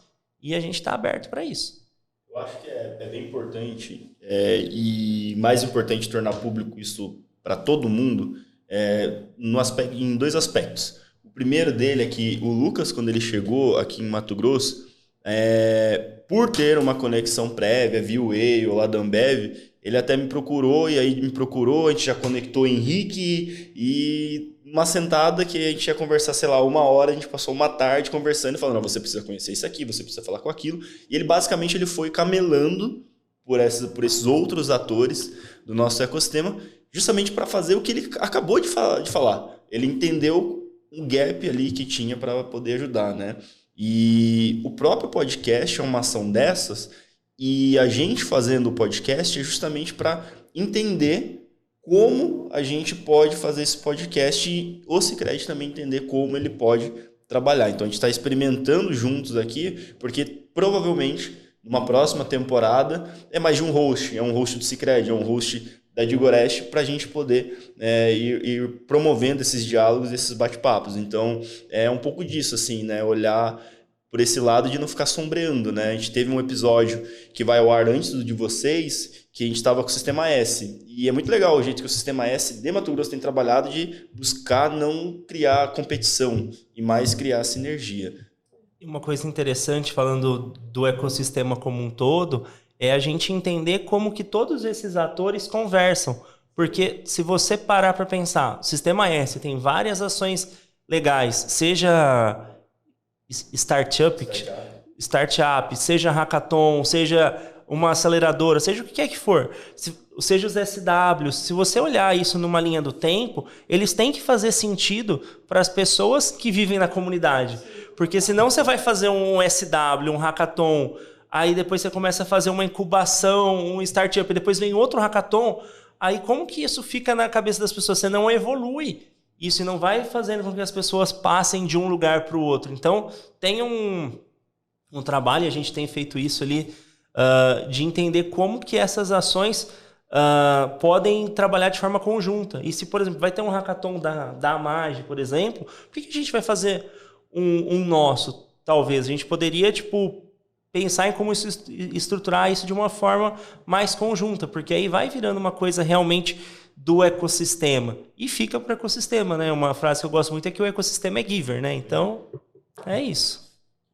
E a gente está aberto para isso. Eu acho que é bem importante, e mais importante tornar público isso para todo mundo, em dois aspectos. O primeiro dele é que o Lucas, quando ele chegou aqui em Mato Grosso, por ter uma conexão prévia via Way ou lá da Ambev, ele até me procurou, e aí a gente já conectou o Henrique, e uma sentada que a gente ia conversar, sei lá, 1 hora, a gente passou uma tarde conversando e falando, você precisa conhecer isso aqui, você precisa falar com aquilo, e ele basicamente foi camelando por esses outros atores do nosso ecossistema, justamente para fazer o que ele acabou de falar. Ele entendeu um gap ali que tinha para poder ajudar, né? E o próprio podcast é uma ação dessas, e a gente fazendo o podcast é justamente para entender como a gente pode fazer esse podcast, e o Sicredi também entender como ele pode trabalhar. Então a gente está experimentando juntos aqui, porque provavelmente numa próxima temporada é mais de um host, é um host do Sicredi, é um host da Digorest, para a gente poder ir promovendo esses diálogos, esses bate-papos. Então, é um pouco disso, assim, né? Olhar por esse lado de não ficar sombreando, né? A gente teve um episódio que vai ao ar antes do de vocês, que a gente estava com o Sistema S. E é muito legal o jeito que o Sistema S de Mato Grosso tem trabalhado de buscar não criar competição e mais criar sinergia. Uma coisa interessante, falando do ecossistema como um todo, é a gente entender como que todos esses atores conversam. Porque se você parar para pensar, o Sistema S tem várias ações legais, seja startup, seja hackathon, seja uma aceleradora, seja o que quer que for, seja os SWs, se você olhar isso numa linha do tempo, eles têm que fazer sentido para as pessoas que vivem na comunidade. Porque senão você vai fazer um SW, um hackathon, aí depois você começa a fazer uma incubação, um startup, depois vem outro hackathon, aí como que isso fica na cabeça das pessoas? Você não evolui. Isso não vai fazendo com que as pessoas passem de um lugar para o outro. Então, tem um trabalho, e a gente tem feito isso ali, de entender como que essas ações podem trabalhar de forma conjunta. E se, por exemplo, vai ter um hackathon da Amage, por exemplo, por que a gente vai fazer um nosso, talvez? A gente poderia, pensar em como estruturar isso de uma forma mais conjunta, porque aí vai virando uma coisa realmente do ecossistema. E fica para o ecossistema, né? Uma frase que eu gosto muito é que o ecossistema é giver, né? Então, é isso.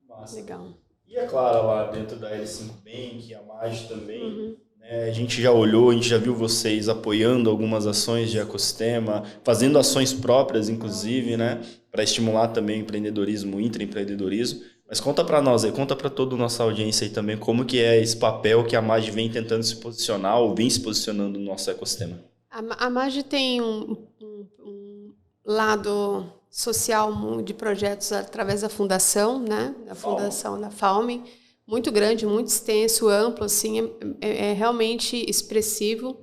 Massa. Legal. E é claro, lá dentro da L5 Bank, a Mage também, A gente já olhou, a gente já viu vocês apoiando algumas ações de ecossistema, fazendo ações próprias, inclusive, né, para estimular também o empreendedorismo, o intraempreendedorismo. Mas conta para nós aí, conta para toda a nossa audiência aí também, como que é esse papel que a Magi vem tentando se posicionar ou vem se posicionando no nosso ecossistema. A Magi tem um lado social de projetos através da fundação, né, da fundação da FAUME, muito grande, muito extenso, amplo, assim, é realmente expressivo.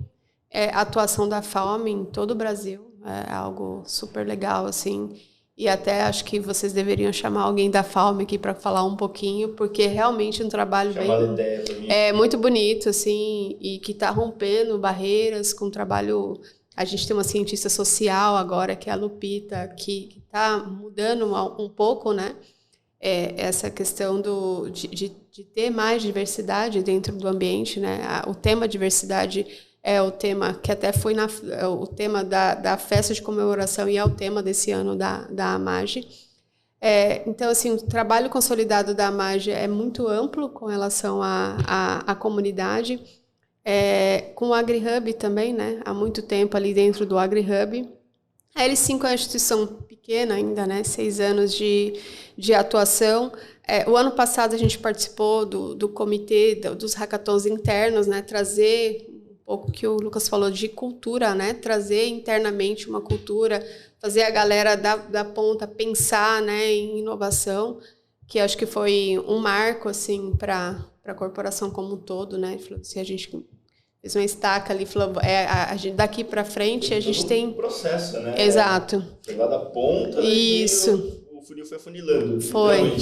A atuação da FAUME em todo o Brasil é algo super legal, assim, e até acho que vocês deveriam chamar alguém da FAUME aqui para falar um pouquinho, porque é realmente um trabalho muito bonito, assim, e que está rompendo barreiras com um trabalho. A gente tem uma cientista social agora, que é a Lupita, que está mudando um pouco, né? Essa questão de ter mais diversidade dentro do ambiente, né? O tema diversidade é o tema que até foi o tema da festa de comemoração e é o tema desse ano da AMAGE. Então, assim, o trabalho consolidado da AMAGE é muito amplo com relação à comunidade. Com o AgriHub também, né? Há muito tempo ali dentro do AgriHub. A L5 é uma instituição pequena ainda, né? 6 anos de atuação. O ano passado a gente participou do comitê dos hackathons internos, né? Trazer um pouco que o Lucas falou de cultura, né? Trazer internamente uma cultura, fazer a galera da ponta pensar, né, em inovação, que acho que foi um marco assim, para a corporação como um todo, né? Se a gente fez uma estaca ali, falou, daqui para frente a gente tem... processo, né? Exato. Foi lá da ponta. Isso. O funil foi afunilando. Foi,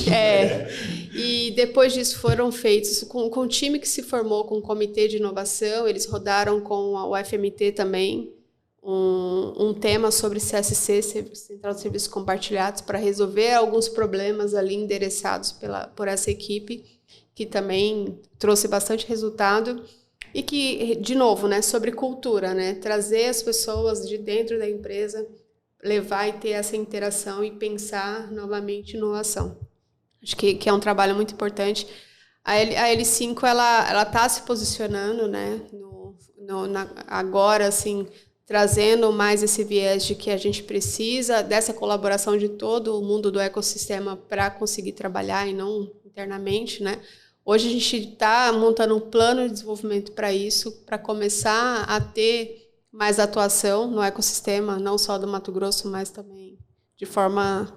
E depois disso foram feitos com o time que se formou com o comitê de inovação, eles rodaram com a UFMT também um tema sobre CSC, Central de Serviços Compartilhados, para resolver alguns problemas ali endereçados por essa equipe, que também trouxe bastante resultado. E que, de novo, né, sobre cultura, né, trazer as pessoas de dentro da empresa, levar e ter essa interação e pensar novamente em inovação. Acho que é um trabalho muito importante. A L5 ela está se posicionando, né, agora, assim, trazendo mais esse viés de que a gente precisa dessa colaboração de todo o mundo do ecossistema para conseguir trabalhar e não internamente, né? Hoje a gente está montando um plano de desenvolvimento para isso, para começar a ter mais atuação no ecossistema, não só do Mato Grosso, mas também de forma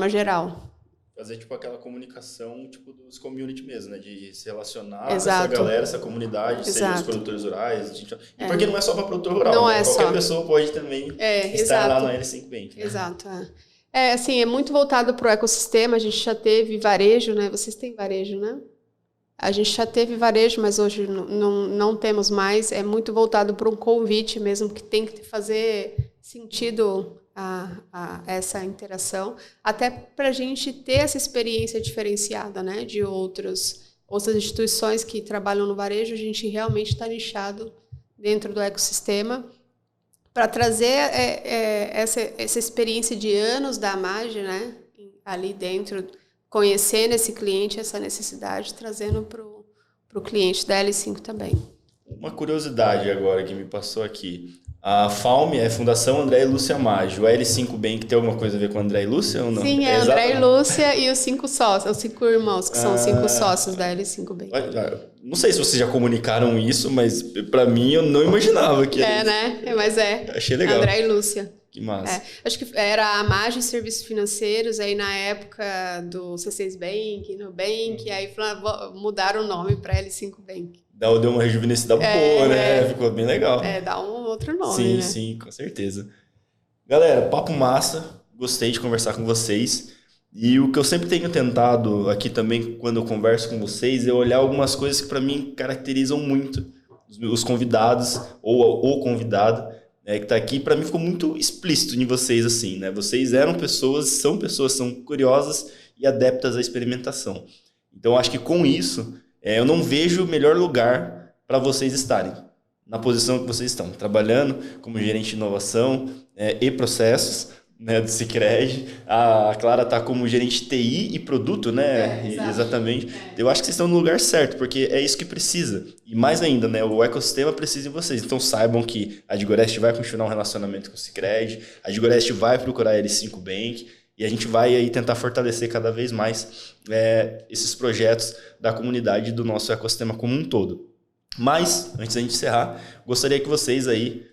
geral. Fazer tipo aquela comunicação tipo dos community mesmo, né? De se relacionar Exato. com essa galera, essa comunidade, seja os produtores rurais. E porque não é só para produtor rural, não né? Qualquer só. pessoa pode também estar lá no L5 Bank. Né? Exato. Assim, é muito voltado para o ecossistema. A gente já teve varejo, né? Vocês têm varejo, né? A gente já teve varejo, mas hoje não temos mais. É muito voltado para um convite mesmo, que tem que fazer sentido a essa interação, até para a gente ter essa experiência diferenciada, né, de outras instituições que trabalham no varejo. A gente realmente está nichado dentro do ecossistema para trazer essa experiência de anos da Magi, né, ali dentro, conhecendo esse cliente, essa necessidade, trazendo para o cliente da L5 também. Uma curiosidade agora que me passou aqui. A FAUME é Fundação André e Lúcia Magi. O L5 Bank tem alguma coisa a ver com André e Lúcia ou não? Sim, André e Lúcia e os 5 sócios, os 5 irmãos, que são os 5 sócios da L5 Bank. Não sei se vocês já comunicaram isso, mas para mim eu não imaginava que era né? Mas Achei legal. André e Lúcia. Que massa. Acho que era a Magi Serviços Financeiros, aí na época do C6 Bank, Nubank, aí mudaram o nome para L5 Bank. Deu uma rejuvenescida boa, né? Ficou bem legal. Dá um outro nome, sim, né? Sim, com certeza. Galera, papo massa. Gostei de conversar com vocês. E o que eu sempre tenho tentado aqui também, quando eu converso com vocês, é olhar algumas coisas que para mim caracterizam muito os convidados ou o convidado, né, que está aqui. Para mim ficou muito explícito em vocês, assim, né? Vocês são pessoas, são curiosas e adeptas à experimentação. Então, acho que com isso, eu não vejo melhor lugar para vocês estarem na posição que vocês estão, trabalhando como gerente de inovação e processos, né, do Sicredi. A Clara está como gerente de TI e produto, né? Exatamente. Eu acho que vocês estão no lugar certo, porque é isso que precisa. E mais ainda, né? O ecossistema precisa de vocês. Então saibam que a Digorest vai continuar um relacionamento com o Sicredi, a Digorest vai procurar a L5 Bank, e a gente vai aí tentar fortalecer cada vez mais esses projetos da comunidade do nosso ecossistema como um todo. Mas, antes da gente encerrar, gostaria que vocês aí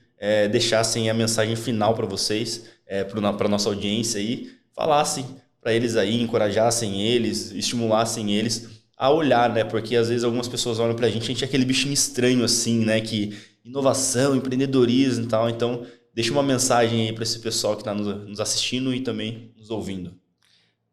deixassem a mensagem final para vocês, para a nossa audiência aí, falassem para eles aí, encorajassem eles, estimulassem eles a olhar, né? Porque às vezes algumas pessoas olham para a gente é aquele bichinho estranho assim, né? Que inovação, empreendedorismo e tal. Então, deixa uma mensagem aí para esse pessoal que está nos assistindo e também nos ouvindo.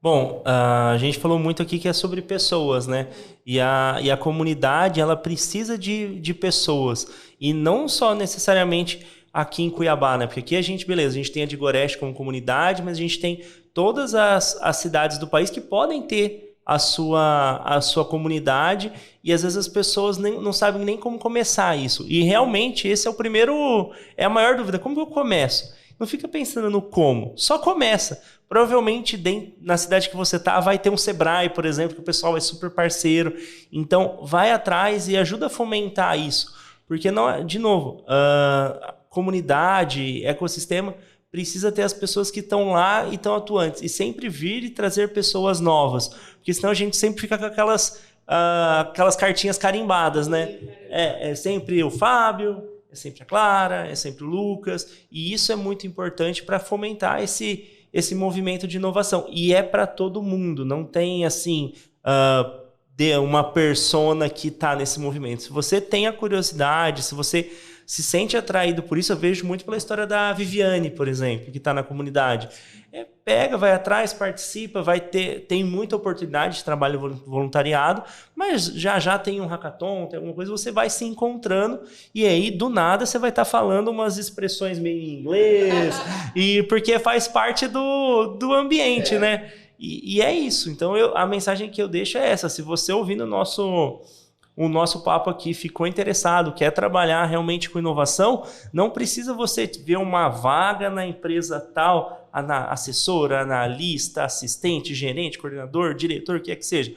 Bom, a gente falou muito aqui que é sobre pessoas, né? E a comunidade, ela precisa de pessoas. E não só necessariamente aqui em Cuiabá, né? Porque aqui a gente tem a Digorest como comunidade, mas a gente tem todas as cidades do país que podem ter a sua comunidade e às vezes as pessoas não sabem nem como começar isso. E realmente esse é a maior dúvida. Como que eu começo? Não fica pensando no como, só começa. Provavelmente na cidade que você tá vai ter um Sebrae, por exemplo, que o pessoal é super parceiro. Então vai atrás e ajuda a fomentar isso. Porque, não, de novo, comunidade, ecossistema, precisa ter as pessoas que estão lá e estão atuantes. E sempre vir e trazer pessoas novas. Porque senão a gente sempre fica com aquelas cartinhas carimbadas, né? É sempre o Fábio, é sempre a Clara, é sempre o Lucas. E isso é muito importante para fomentar esse movimento de inovação. E é para todo mundo. Não tem, assim, uma persona que está nesse movimento. Se você tem a curiosidade, se você se sente atraído por isso, eu vejo muito pela história da Viviane, por exemplo, que está na comunidade. Pega, vai atrás, participa, tem muita oportunidade de trabalho voluntariado, mas já tem um hackathon, tem alguma coisa, você vai se encontrando e aí, do nada, você vai estar falando umas expressões meio em inglês, porque faz parte do ambiente, né? E é isso. Então, a mensagem que eu deixo é essa. Se você ouvindo o nosso papo aqui ficou interessado, quer trabalhar realmente com inovação, não precisa você ver uma vaga na empresa tal, assessora, analista, assistente, gerente, coordenador, diretor, o que é que seja.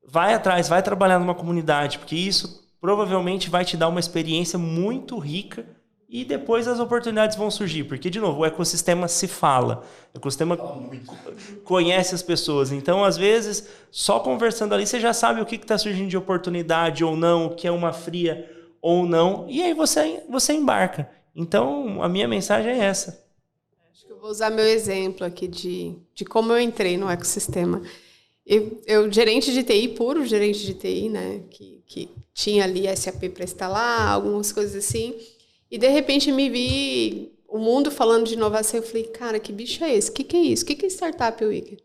Vai atrás, vai trabalhar numa comunidade, porque isso provavelmente vai te dar uma experiência muito rica e depois as oportunidades vão surgir. Porque, de novo, o ecossistema se fala. O ecossistema conhece as pessoas. Então, às vezes, só conversando ali, você já sabe o que está surgindo de oportunidade ou não, o que é uma fria ou não. E aí você embarca. Então, a minha mensagem é essa. Acho que eu vou usar meu exemplo aqui de como eu entrei no ecossistema. Eu gerente de TI, puro gerente de TI, né? Que tinha ali SAP para instalar, algumas coisas assim. E, de repente, me vi o mundo falando de inovação. Eu falei, cara, que bicho é esse? O que é isso? O que é Startup Weekend?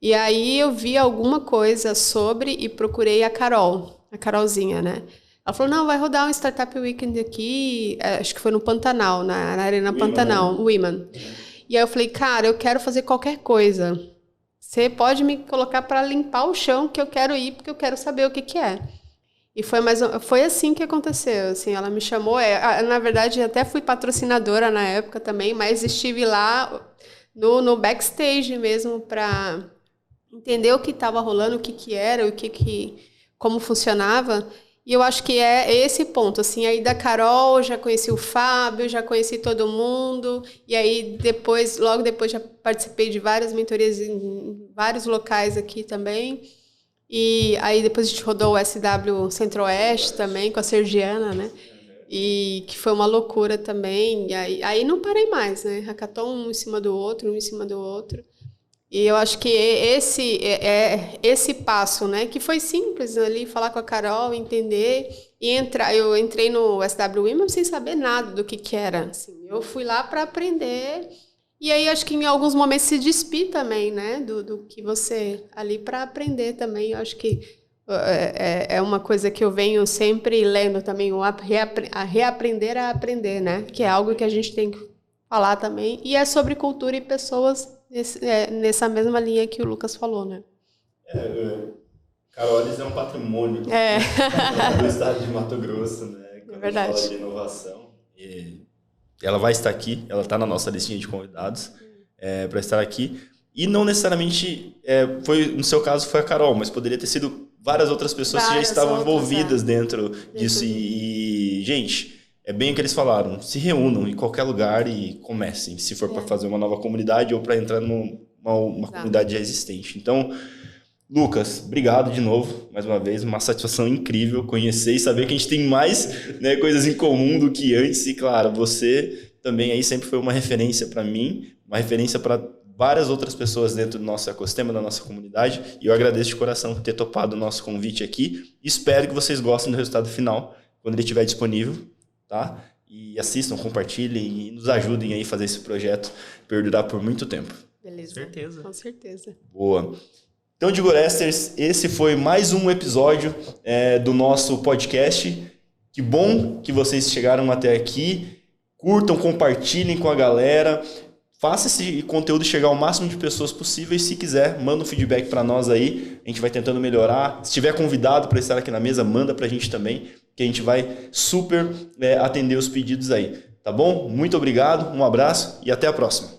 E aí eu vi alguma coisa sobre e procurei a Carolzinha, né? Ela falou, não, vai rodar um Startup Weekend aqui, acho que foi no Pantanal, na Arena Pantanal, o Women. E aí eu falei, cara, eu quero fazer qualquer coisa. Você pode me colocar para limpar o chão que eu quero ir, porque eu quero saber o que é. E foi assim que aconteceu, assim, ela me chamou, na verdade até fui patrocinadora na época também, mas estive lá no backstage mesmo para entender o que estava rolando, o que era, como funcionava, e eu acho que é esse ponto, assim, aí da Carol, já conheci o Fábio, já conheci todo mundo, e aí logo depois já participei de várias mentorias em vários locais aqui também. E aí depois a gente rodou o SW Centro-Oeste também, com a Sergiana, né? E que foi uma loucura também. E aí não parei mais, né? Hackathon um em cima do outro, um em cima do outro. E eu acho que esse passo, né? Que foi simples ali, falar com a Carol, entender e entrar. Eu entrei no SW Women sem saber nada do que era. Assim, eu fui lá para aprender. E aí, acho que em alguns momentos se despir também, né, do que você ali para aprender também. Eu acho que é uma coisa que eu venho sempre lendo também, a reaprender a aprender, né, que é algo que a gente tem que falar também. E é sobre cultura e pessoas nessa mesma linha que o Lucas falou, né. Carolis é um patrimônio do estado de Mato Grosso, né, quando a gente fala de inovação. E ela vai estar aqui, ela está na nossa listinha de convidados para estar aqui. E não necessariamente, no seu caso, foi a Carol, mas poderia ter sido várias outras pessoas que já estavam envolvidas dentro disso. E, gente, é bem o que eles falaram, se reúnam em qualquer lugar e comecem, se for para fazer uma nova comunidade ou para entrar numa comunidade já existente. Então, Lucas, obrigado de novo, mais uma vez, uma satisfação incrível conhecer e saber que a gente tem mais, né, coisas em comum do que antes. E, claro, você também aí sempre foi uma referência para mim, uma referência para várias outras pessoas dentro do nosso ecossistema, da nossa comunidade. E eu agradeço de coração por ter topado o nosso convite aqui. Espero que vocês gostem do resultado final, quando ele estiver disponível, tá? E assistam, compartilhem e nos ajudem aí a fazer esse projeto perdurar por muito tempo. Beleza. Certeza. Com certeza. Boa. Então, Digoresters, esse foi mais um episódio do nosso podcast. Que bom que vocês chegaram até aqui. Curtam, compartilhem com a galera. Faça esse conteúdo chegar ao máximo de pessoas possível. E se quiser, manda um feedback para nós aí. A gente vai tentando melhorar. Se tiver convidado para estar aqui na mesa, manda para a gente também, que a gente vai super atender os pedidos aí. Tá bom? Muito obrigado, um abraço e até a próxima.